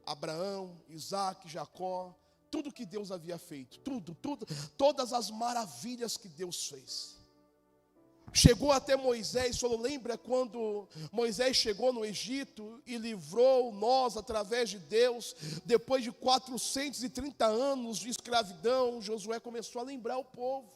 Abraão, Isaac, Jacó, tudo que Deus havia feito, todas as maravilhas que Deus fez. Chegou até Moisés, falou: lembra quando Moisés chegou no Egito e livrou nós através de Deus, depois de 430 anos de escravidão? Josué começou a lembrar o povo.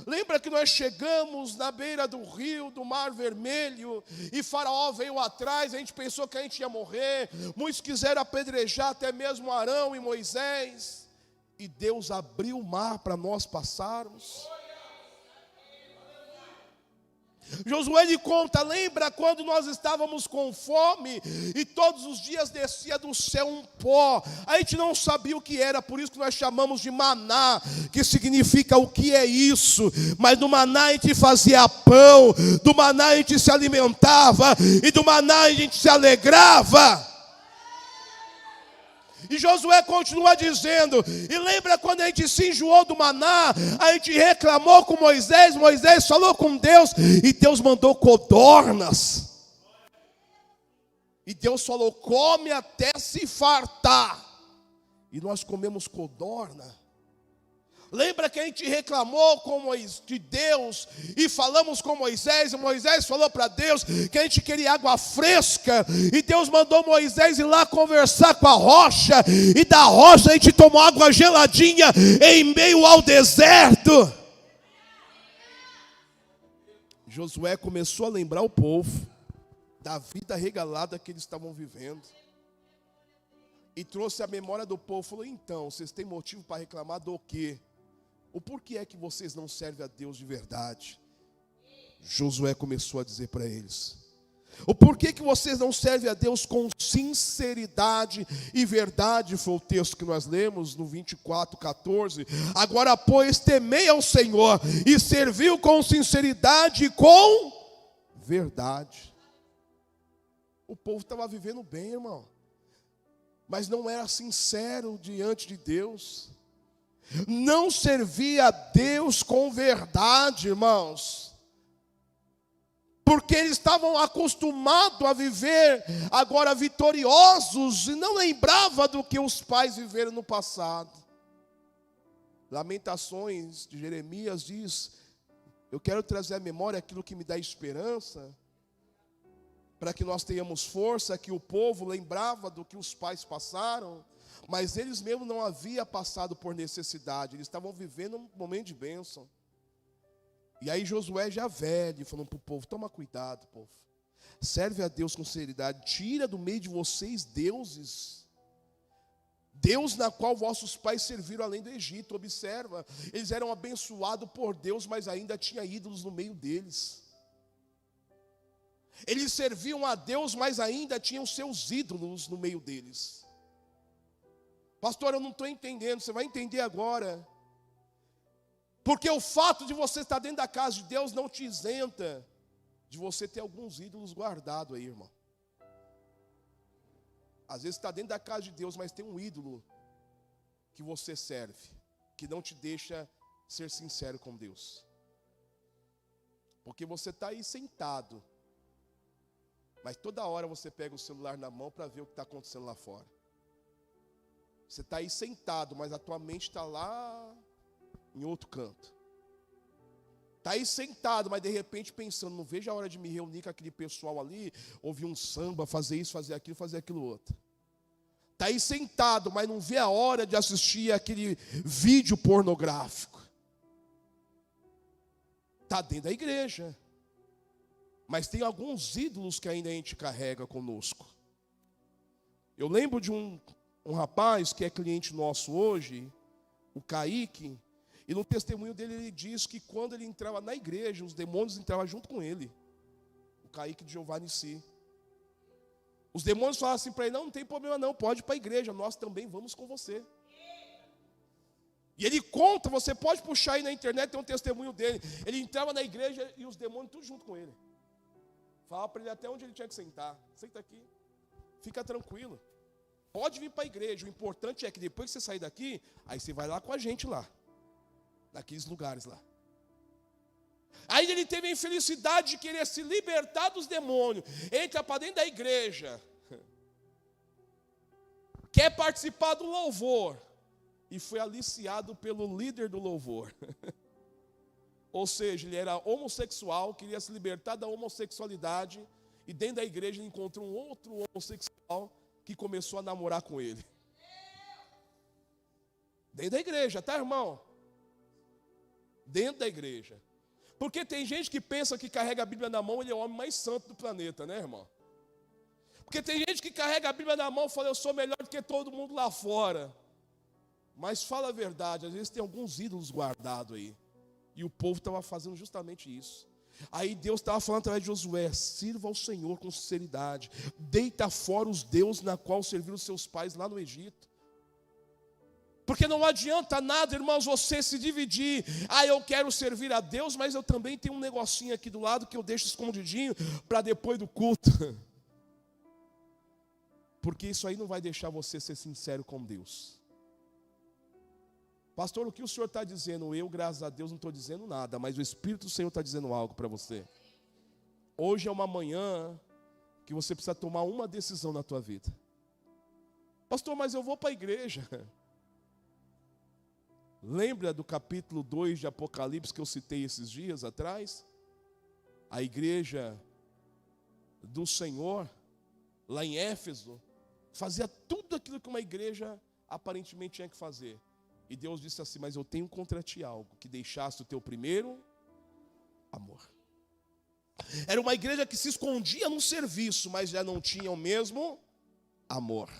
Lembra que nós chegamos na beira do rio, do Mar Vermelho, e Faraó veio atrás, a gente pensou que a gente ia morrer, muitos quiseram apedrejar até mesmo Arão e Moisés, e Deus abriu o mar para nós passarmos. Josué lhe conta: lembra quando nós estávamos com fome e todos os dias descia do céu um pó, a gente não sabia o que era, por isso que nós chamamos de maná, que significa o que é isso, mas do maná a gente fazia pão, do maná a gente se alimentava e do maná a gente se alegrava. E Josué continua dizendo: e lembra quando a gente se enjoou do maná, a gente reclamou com Moisés, Moisés falou com Deus, e Deus mandou codornas. E Deus falou: come até se fartar. E nós comemos codorna. Lembra que a gente reclamou de Deus e falamos com Moisés, e Moisés falou para Deus que a gente queria água fresca, e Deus mandou Moisés ir lá conversar com a rocha, e da rocha a gente tomou água geladinha em meio ao deserto. Josué começou a lembrar o povo da vida regalada que eles estavam vivendo, e trouxe a memória do povo. Falou: então, vocês têm motivo para reclamar do quê? O porquê é que vocês não servem a Deus de verdade? Josué começou a dizer para eles: o porquê que vocês não servem a Deus com sinceridade e verdade? Foi o texto que nós lemos no 24:14. Agora, pois, temei ao Senhor e serviu com sinceridade e com verdade. O povo estava vivendo bem, irmão, mas não era sincero diante de Deus. Não servia a Deus com verdade, irmãos. porque eles estavam acostumados a viver agora vitoriosos e não lembrava do que os pais viveram no passado. Lamentações de Jeremias diz: eu quero trazer à memória aquilo que me dá esperança, para que nós tenhamos força, que o povo lembrava do que os pais passaram, mas eles mesmos não haviam passado por necessidade, eles estavam vivendo um momento de bênção. E aí Josué já velho, falando para o povo: toma cuidado, povo, serve a Deus com sinceridade, tira do meio de vocês deuses, Deus na qual vossos pais serviram além do Egito. Observa, eles eram abençoados por Deus, mas ainda tinha ídolos no meio deles. Eles serviam a Deus, mas ainda tinham seus ídolos no meio deles. Pastor, eu não estou entendendo. Você vai entender agora. Porque o fato de você estar dentro da casa de Deus não te isenta de você ter alguns ídolos guardados aí, irmão. Às vezes você está dentro da casa de Deus, mas tem um ídolo que você serve, que não te deixa ser sincero com Deus. Porque você está aí sentado, mas toda hora você pega o celular na mão para ver o que está acontecendo lá fora. Você está aí sentado, mas a tua mente está lá em outro canto. Está aí sentado, mas de repente pensando: não vejo a hora de me reunir com aquele pessoal ali, ouvir um samba, fazer isso, fazer aquilo outro. Está aí sentado, mas não vê a hora de assistir aquele vídeo pornográfico. Está dentro da igreja, mas tem alguns ídolos que ainda a gente carrega conosco. Eu lembro de um rapaz que é cliente nosso hoje, o Kaique, e no testemunho dele ele diz que quando ele entrava na igreja, os demônios entravam junto com ele. O Kaique de Jeová Nissi. Os demônios falavam assim para ele: não tem problema não, pode ir para a igreja, nós também vamos com você. E ele conta, você pode puxar aí na internet, tem um testemunho dele. Ele entrava na igreja e os demônios tudo junto com ele. Falava para ele até onde ele tinha que sentar. Senta aqui, fica tranquilo. Pode vir para a igreja, o importante é que depois que você sair daqui, aí você vai lá com a gente lá, naqueles lugares lá. Aí ele teve a infelicidade de querer se libertar dos demônios, entra para dentro da igreja, quer participar do louvor, e foi aliciado pelo líder do louvor. Ou seja, ele era homossexual, queria se libertar da homossexualidade, e dentro da igreja ele encontrou um outro homossexual que começou a namorar com ele. Dentro da igreja, tá, irmão? Dentro da igreja. Porque tem gente que pensa que carrega a Bíblia na mão, ele é o homem mais santo do planeta, né, irmão? Porque tem gente que carrega a Bíblia na mão e fala: eu sou melhor do que todo mundo lá fora. Mas fala a verdade, às vezes tem alguns ídolos guardados aí. E o povo estava fazendo justamente isso. Aí Deus estava falando através de Josué: sirva ao Senhor com sinceridade, deita fora os deuses na qual serviram seus pais lá no Egito. Porque não adianta nada, irmãos, você se dividir. Eu quero servir a Deus, mas eu também tenho um negocinho aqui do lado que eu deixo escondidinho para depois do culto. Porque isso aí não vai deixar você ser sincero com Deus. Pastor, o que o senhor está dizendo? Eu, graças a Deus, não estou dizendo nada, mas o Espírito do Senhor está dizendo algo para você. Hoje é uma manhã que você precisa tomar uma decisão na tua vida. Pastor, mas eu vou para a igreja. Lembra do capítulo 2 de Apocalipse que eu citei esses dias atrás? A igreja do Senhor, lá em Éfeso, fazia tudo aquilo que uma igreja aparentemente tinha que fazer. E Deus disse assim: mas eu tenho contra ti algo, que deixaste o teu primeiro amor. Era uma igreja que se escondia no serviço, mas já não tinha o mesmo amor.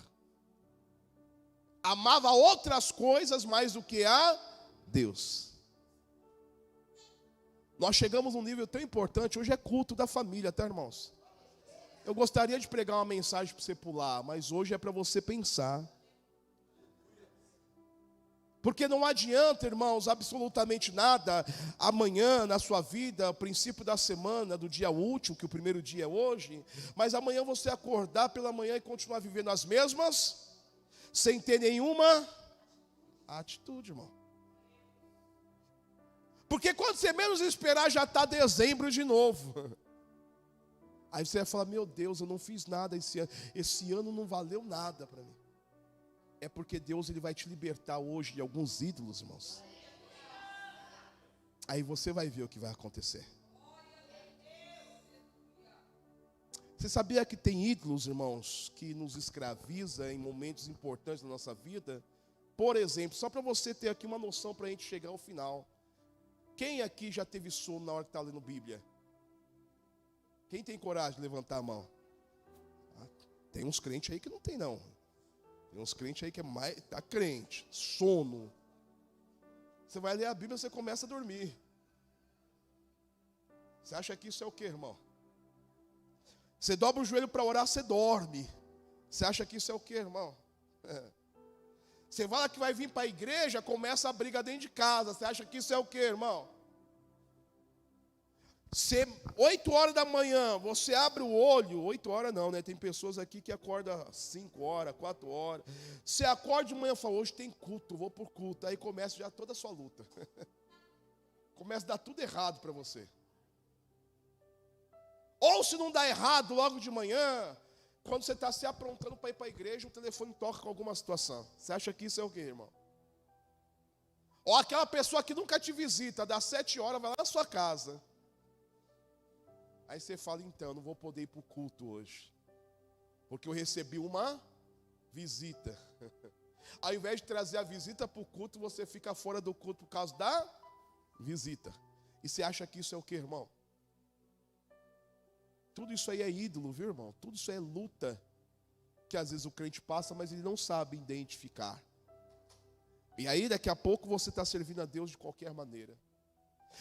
Amava outras coisas mais do que a Deus. Nós chegamos num nível tão importante, hoje é culto da família, tá, irmãos? Eu gostaria de pregar uma mensagem para você pular, mas hoje é para você pensar. Porque não adianta, irmãos, absolutamente nada, amanhã na sua vida, princípio da semana, do dia útil, que o primeiro dia é hoje, mas amanhã você acordar pela manhã e continuar vivendo as mesmas, sem ter nenhuma atitude, irmão. Porque quando você menos esperar, já está dezembro de novo. Aí você vai falar, meu Deus, eu não fiz nada esse ano não valeu nada para mim. É porque Deus ele vai te libertar hoje de alguns ídolos, irmãos. Aí você vai ver o que vai acontecer. Você sabia que tem ídolos, irmãos, que nos escraviza em momentos importantes da nossa vida? Por exemplo, só para você ter aqui uma noção para a gente chegar ao final. Quem aqui já teve sono na hora que está lendo Bíblia? Quem tem coragem de levantar a mão? Tem uns crentes aí que não tem não. Tem uns crentes aí que é mais, tá crente, sono. Você vai ler a Bíblia, você começa a dormir. Você acha que isso é o quê, irmão? Você dobra o joelho para orar, você dorme. Você acha que isso é o quê, irmão? Você fala que vai vir para a igreja, começa a briga dentro de casa. Você acha que isso é o quê, irmão? 8 horas da manhã, você abre o olho. 8 horas não, né? Tem pessoas aqui que acordam 5 horas, 4 horas. Você acorda de manhã e fala, hoje tem culto, vou por culto. Aí começa já toda a sua luta. Começa a dar tudo errado para você. Ou se não dá errado logo de manhã, quando você está se aprontando para ir para a igreja, o telefone toca com alguma situação. Você acha que isso é o quê, irmão? Ou aquela pessoa que nunca te visita, das 7 horas, vai lá na sua casa. Aí você fala, então, não vou poder ir para o culto hoje, porque eu recebi uma visita. Ao invés de trazer a visita para o culto, você fica fora do culto por causa da visita. E você acha que isso é o quê, irmão? Tudo isso aí é ídolo, viu, irmão? Tudo isso é luta que às vezes o crente passa, mas ele não sabe identificar. E aí daqui a pouco você está servindo a Deus de qualquer maneira.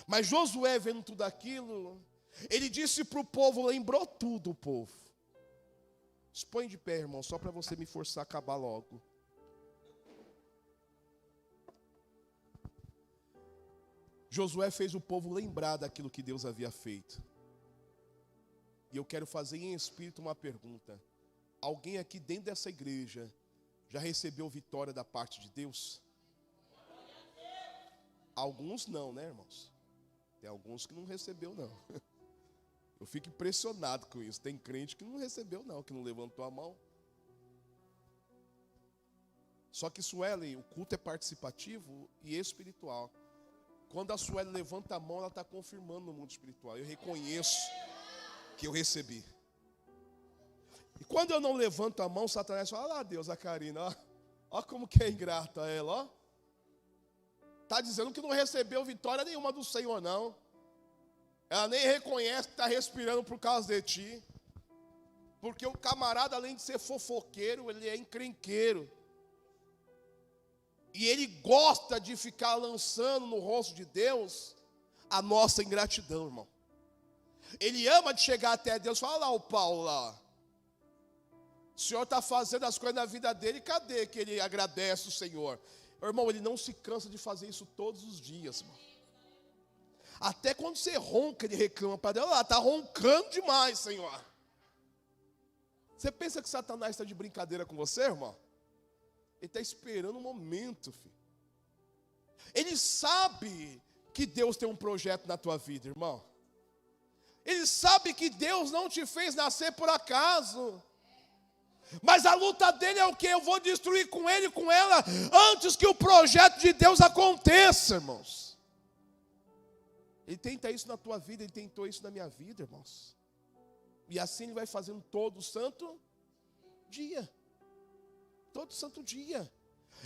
Mas Josué, vendo tudo aquilo, ele disse para o povo, lembrou tudo o povo. Se põe de pé, irmão, só para você me forçar a acabar logo. Josué fez o povo lembrar daquilo que Deus havia feito. E eu quero fazer em espírito uma pergunta. Alguém aqui dentro dessa igreja já recebeu vitória da parte de Deus? Alguns não, né, irmãos? Tem alguns que não recebeu, não. Eu fico impressionado com isso. Tem crente que não recebeu, não, que não levantou a mão. Só que, Suelen, o culto é participativo e espiritual. Quando a Suelen levanta a mão, ela está confirmando no mundo espiritual. Eu reconheço que eu recebi. E quando eu não levanto a mão, Satanás fala, olha lá Deus, a Karina, ó como que é ingrata ela, ó. Está dizendo que não recebeu vitória nenhuma do Senhor, não. Ela nem reconhece que está respirando por causa de ti. Porque o camarada, além de ser fofoqueiro, ele é encrenqueiro. E ele gosta de ficar lançando no rosto de Deus a nossa ingratidão, irmão. Ele ama de chegar até Deus e falar, olha lá o Paulo lá. O Senhor está fazendo as coisas na vida dele, cadê que ele agradece o Senhor? Irmão, ele não se cansa de fazer isso todos os dias, irmão. Até quando você ronca, ele reclama para Deus, olha lá, está roncando demais, Senhor. Você pensa que Satanás está de brincadeira com você, irmão? Ele está esperando um momento, filho. Ele sabe que Deus tem um projeto na tua vida, irmão. Ele sabe que Deus não te fez nascer por acaso. Mas a luta dele é o quê? Eu vou destruir com ele e com ela antes que o projeto de Deus aconteça, irmãos. Ele tenta isso na tua vida, ele tentou isso na minha vida, irmãos. E assim ele vai fazendo todo santo dia. Todo santo dia.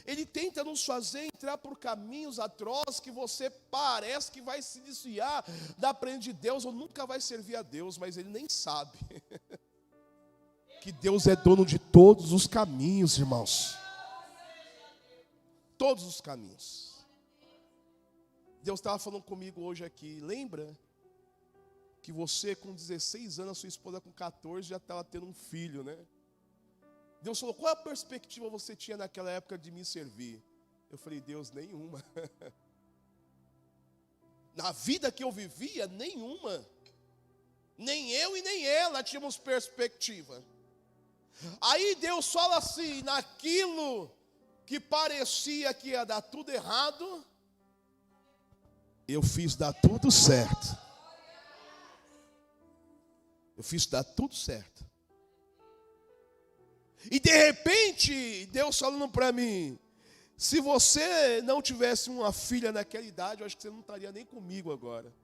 Ele tenta nos fazer entrar por caminhos atrozes que você parece que vai se desviar da presença de Deus ou nunca vai servir a Deus, mas ele nem sabe que Deus é dono de todos os caminhos, irmãos. Todos os caminhos. Deus estava falando comigo hoje aqui, lembra que você com 16 anos, a sua esposa com 14 já estava tendo um filho, né? Deus falou, qual a perspectiva você tinha naquela época de me servir? Eu falei, Deus, nenhuma. Na vida que eu vivia, nenhuma. Nem eu e nem ela tínhamos perspectiva. Aí Deus fala assim, naquilo que parecia que ia dar tudo errado, eu fiz dar tudo certo. Eu fiz dar tudo certo. E de repente, Deus falando para mim, se você não tivesse uma filha naquela idade, eu acho que você não estaria nem comigo agora.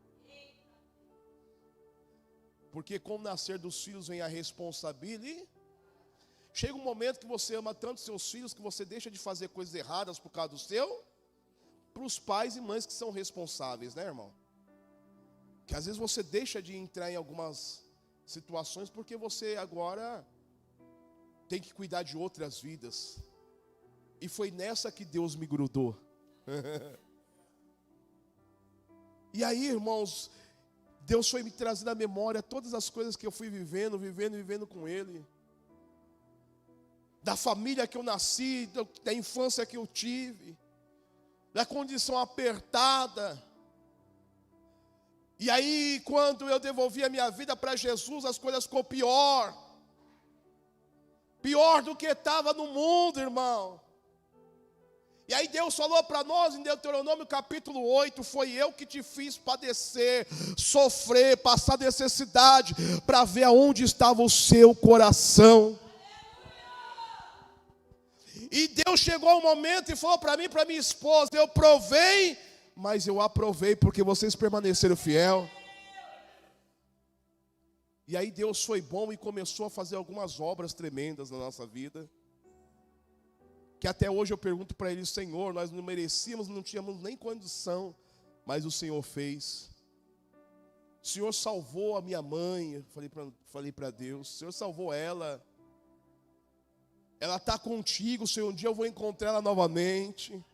Porque com o nascer dos filhos vem a responsabilidade. Chega um momento que você ama tanto seus filhos que você deixa de fazer coisas erradas por causa do seu, para os pais e mães que são responsáveis, né, irmão? Que às vezes você deixa de entrar em algumas situações porque você agora tem que cuidar de outras vidas. E foi nessa que Deus me grudou. E aí, irmãos, Deus foi me trazendo à memória todas as coisas que eu fui vivendo com Ele. Da família que eu nasci, da infância que eu tive, da condição apertada. E aí, quando eu devolvi a minha vida para Jesus, as coisas ficou pior. Pior do que estava no mundo, irmão. E aí Deus falou para nós em Deuteronômio capítulo 8, foi eu que te fiz padecer, sofrer, passar necessidade, para ver aonde estava o seu coração. E Deus chegou um momento e falou para mim e para minha esposa, eu provei, mas eu aprovei porque vocês permaneceram fiel. E aí Deus foi bom e começou a fazer algumas obras tremendas na nossa vida. Que até hoje eu pergunto para Ele, Senhor, nós não merecíamos, não tínhamos nem condição, mas o Senhor fez. O Senhor salvou a minha mãe, eu falei para Deus, o Senhor salvou ela. Ela está contigo, Senhor, um dia eu vou encontrar ela novamente.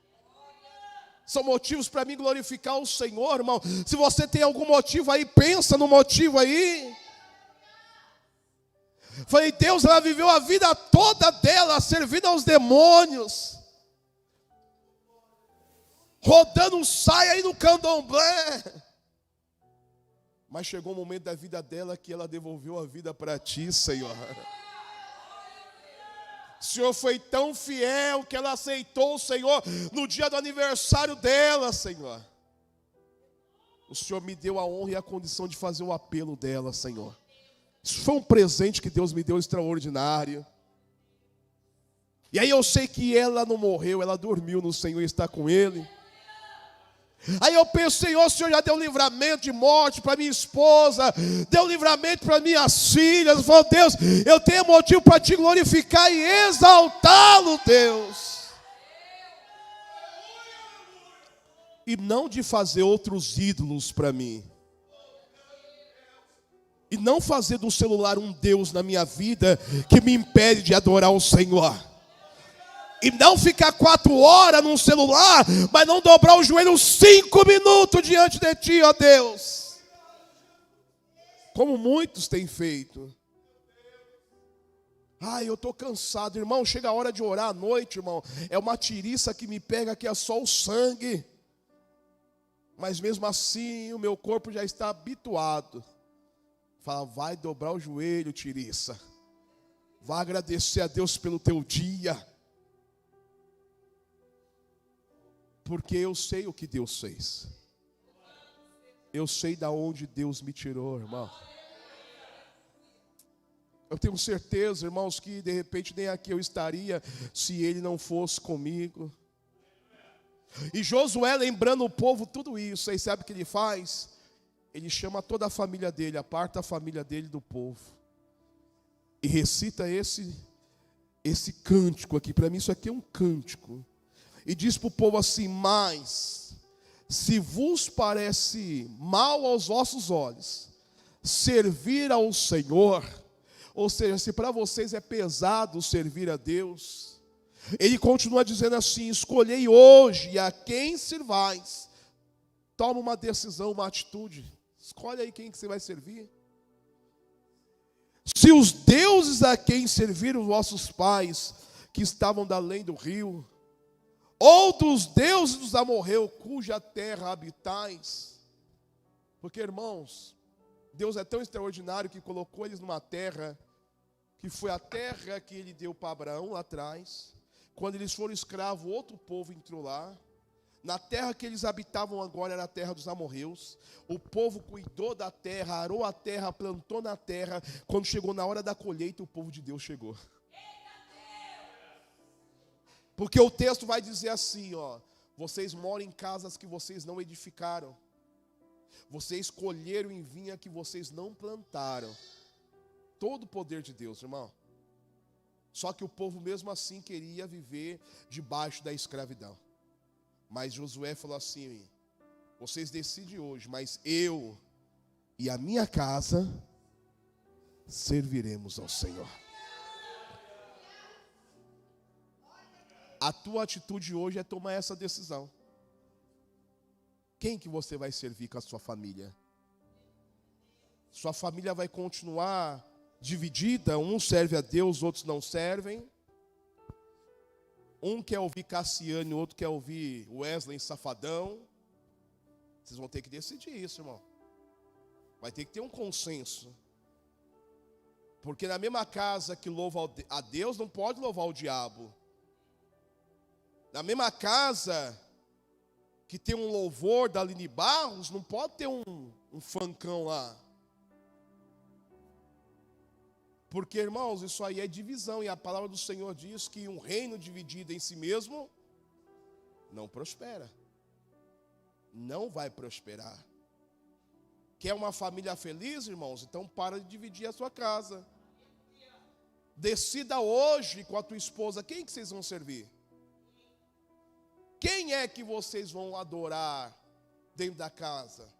São motivos para mim glorificar o Senhor, irmão. Se você tem algum motivo aí, pensa no motivo aí. Falei, Deus, ela viveu a vida toda dela servindo aos demônios, rodando um saia aí no candomblé. Mas chegou um momento da vida dela que ela devolveu a vida para ti, Senhor. O Senhor foi tão fiel que ela aceitou o Senhor no dia do aniversário dela, Senhor. O Senhor me deu a honra e a condição de fazer o apelo dela, Senhor. Isso foi um presente que Deus me deu extraordinário. E aí eu sei que ela não morreu, ela dormiu no Senhor e está com Ele. Aí eu penso, Senhor, o Senhor já deu livramento de morte para minha esposa, deu livramento para minhas filhas. Eu falo, Deus, eu tenho motivo para te glorificar e exaltá-lo, Deus. E não de fazer outros ídolos para mim. E não fazer do celular um Deus na minha vida que me impede de adorar o Senhor. E não ficar 4 horas num celular, mas não dobrar o joelho 5 minutos diante de ti, ó Deus. Como muitos têm feito. Ai, eu estou cansado, irmão, chega a hora de orar à noite, irmão. É uma tiriça que me pega que é só o sangue. Mas mesmo assim, o meu corpo já está habituado. Fala, vai dobrar o joelho, tiriça. Vai agradecer a Deus pelo teu dia. Porque eu sei o que Deus fez. Eu sei da onde Deus me tirou, irmão. Eu tenho certeza, irmãos, que de repente nem aqui eu estaria se Ele não fosse comigo. E Josué, lembrando o povo tudo isso, aí sabe o que ele faz? Ele chama toda a família dele, aparta a família dele do povo. E recita esse cântico aqui. Para mim isso aqui é um cântico. E diz para o povo assim, mas se vos parece mal aos vossos olhos servir ao Senhor, ou seja, se para vocês é pesado servir a Deus, ele continua dizendo assim, escolhei hoje a quem servais. Toma uma decisão, uma atitude. Escolhe aí quem que você vai servir. Se os deuses a quem serviram os vossos pais, que estavam da além do rio, ou dos deuses dos amorreus, cuja terra habitais. Porque, irmãos, Deus é tão extraordinário que colocou eles numa terra, que foi a terra que Ele deu para Abraão lá atrás. Quando eles foram escravos, outro povo entrou lá. Na terra que eles habitavam agora era a terra dos amorreus. O povo cuidou da terra, arou a terra, plantou na terra. Quando chegou na hora da colheita, o povo de Deus chegou. Porque o texto vai dizer assim, ó: vocês moram em casas que vocês não edificaram. Vocês colheram em vinha que vocês não plantaram. Todo o poder de Deus, irmão. Só que o povo mesmo assim queria viver debaixo da escravidão. Mas Josué falou assim: vocês decidem hoje, mas eu e a minha casa serviremos ao Senhor. A tua atitude hoje é tomar essa decisão. Quem que você vai servir com a sua família? Sua família vai continuar dividida? Um serve a Deus, outros não servem. Um quer ouvir Cassiane, o outro quer ouvir Wesley Safadão. Vocês vão ter que decidir isso, irmão. Vai ter que ter um consenso. Porque na mesma casa que louva a Deus, não pode louvar o diabo. Na mesma casa que tem um louvor da Aline Barros, não pode ter um funkão lá. Porque, irmãos, isso aí é divisão. E a palavra do Senhor diz que um reino dividido em si mesmo não prospera. Não vai prosperar. Quer uma família feliz, irmãos? Então para de dividir a sua casa. Decida hoje com a tua esposa quem que vocês vão servir. Quem é que vocês vão adorar dentro da casa?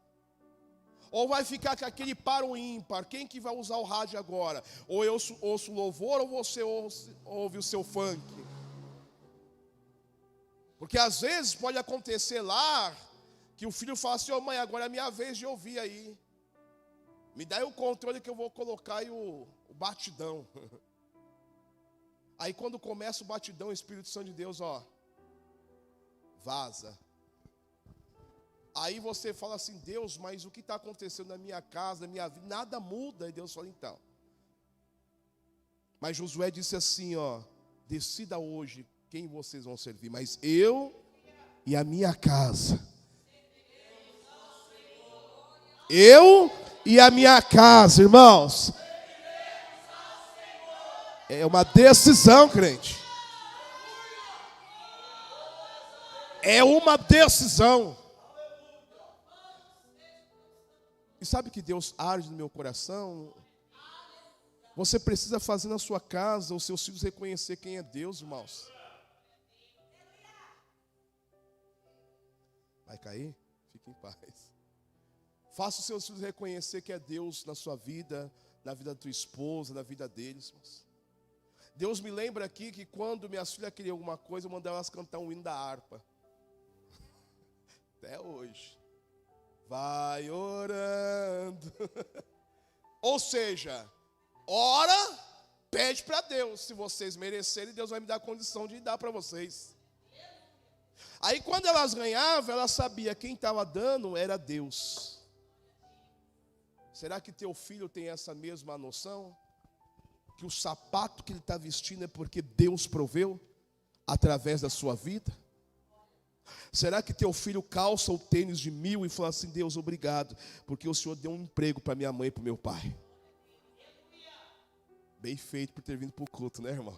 Ou vai ficar com aquele par ou ímpar? Quem que vai usar o rádio agora? Ou eu ouço louvor ou você ouve o seu funk? Porque às vezes pode acontecer lá que o filho fala assim: ô mãe, agora é a minha vez de ouvir aí. Me dá aí o controle que eu vou colocar aí o batidão. Aí quando começa o batidão, o Espírito Santo de Deus, ó, vaza. Aí você fala assim: Deus, mas o que está acontecendo na minha casa, na minha vida? Nada muda. E Deus fala: então. Mas Josué disse assim, ó: decida hoje quem vocês vão servir, mas eu e a minha casa. Eu e a minha casa, irmãos. É uma decisão, crente. É uma decisão. E sabe que Deus arde no meu coração? Você precisa fazer na sua casa os seus filhos reconhecer quem é Deus, irmãos. Vai cair? Fique em paz. Faça os seus filhos reconhecer que é Deus na sua vida, na vida da tua esposa, na vida deles, irmãos. Deus me lembra aqui que quando minhas filhas queriam alguma coisa, eu mandava elas cantar um hino da harpa. Até hoje. Vai orando. Ou seja, ora, pede para Deus. Se vocês merecerem, Deus vai me dar a condição de dar para vocês. Aí quando elas ganhavam, elas sabiam quem estava dando era Deus. Será que teu filho tem essa mesma noção? Que o sapato que ele está vestindo é porque Deus proveu através da sua vida? Será que teu filho calça o tênis de 1.000 e fala assim: Deus, obrigado, porque o Senhor deu um emprego para minha mãe e para o meu pai? Bem feito por ter vindo para o culto, né, irmão?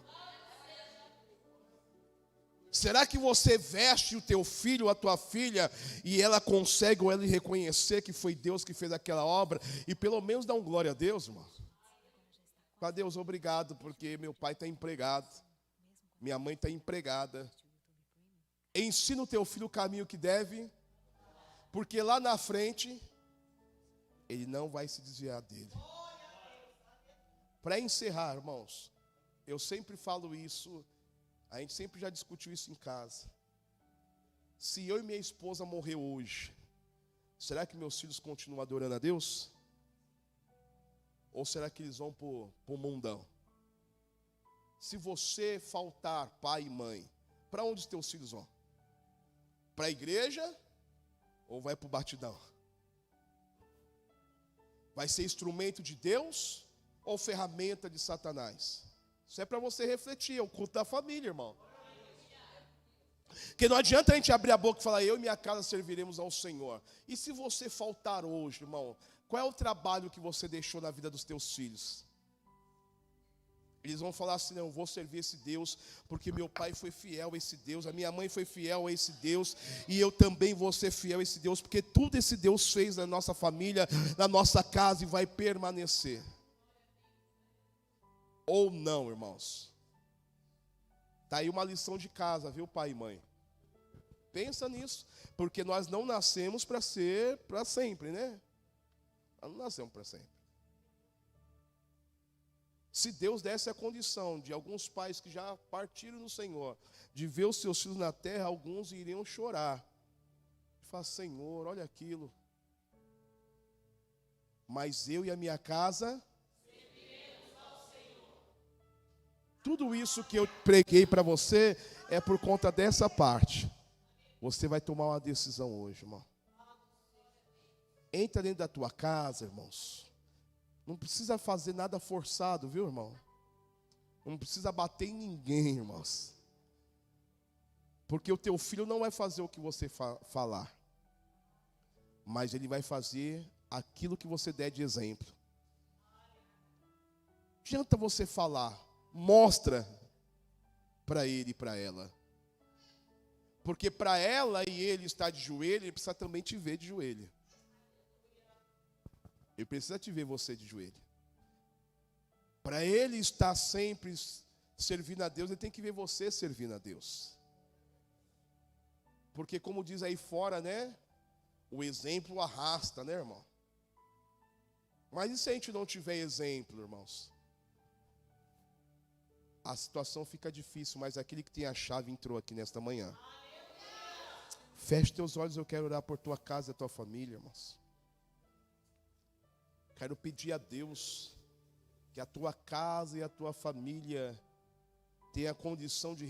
Será que você veste o teu filho, a tua filha, e ela consegue ou ela reconhecer que foi Deus que fez aquela obra, e pelo menos dá um glória a Deus, irmão? Para Deus, obrigado, porque meu pai está empregado, minha mãe está empregada. Ensina o teu filho o caminho que deve, porque lá na frente, ele não vai se desviar dele. Para encerrar, irmãos, eu sempre falo isso, a gente sempre já discutiu isso em casa. Se eu e minha esposa morrer hoje, será que meus filhos continuam adorando a Deus? Ou será que eles vão para o mundão? Se você faltar pai e mãe, para onde os teus filhos vão? Para a igreja ou vai para o batidão? Vai ser instrumento de Deus ou ferramenta de Satanás? Isso é para você refletir, é o culto da família, irmão. Porque não adianta a gente abrir a boca e falar, eu e minha casa serviremos ao Senhor. E se você faltar hoje, irmão, qual é o trabalho que você deixou na vida dos teus filhos? Eles vão falar assim, não, eu vou servir esse Deus, porque meu pai foi fiel a esse Deus, a minha mãe foi fiel a esse Deus, e eu também vou ser fiel a esse Deus, porque tudo esse Deus fez na nossa família, na nossa casa, e vai permanecer. Ou não, irmãos. Está aí uma lição de casa, viu, pai e mãe? Pensa nisso, porque nós não nascemos para ser para sempre, né? Nós não nascemos para sempre. Se Deus desse a condição de alguns pais que já partiram no Senhor, de ver os seus filhos na terra, alguns iriam chorar. E falar, Senhor, olha aquilo. Mas eu e a minha casa, tudo isso que eu preguei para você é por conta dessa parte. Você vai tomar uma decisão hoje, irmão. Entra dentro da tua casa, irmãos. Não precisa fazer nada forçado, viu, irmão? Não precisa bater em ninguém, irmãos. Porque o teu filho não vai fazer o que você falar. Mas ele vai fazer aquilo que você der de exemplo. Não adianta você falar. Mostra para ele e para ela. Porque para ela e ele estar de joelho, ele precisa também te ver de joelho. Ele precisa te ver você de joelho. Para ele estar sempre servindo a Deus, ele tem que ver você servindo a Deus. Porque como diz aí fora, né? O exemplo arrasta, né, irmão? Mas e se a gente não tiver exemplo, irmãos? A situação fica difícil, mas aquele que tem a chave entrou aqui nesta manhã. Feche teus olhos, eu quero orar por tua casa e tua família, irmãos. Quero pedir a Deus que a tua casa e a tua família tenha a condição de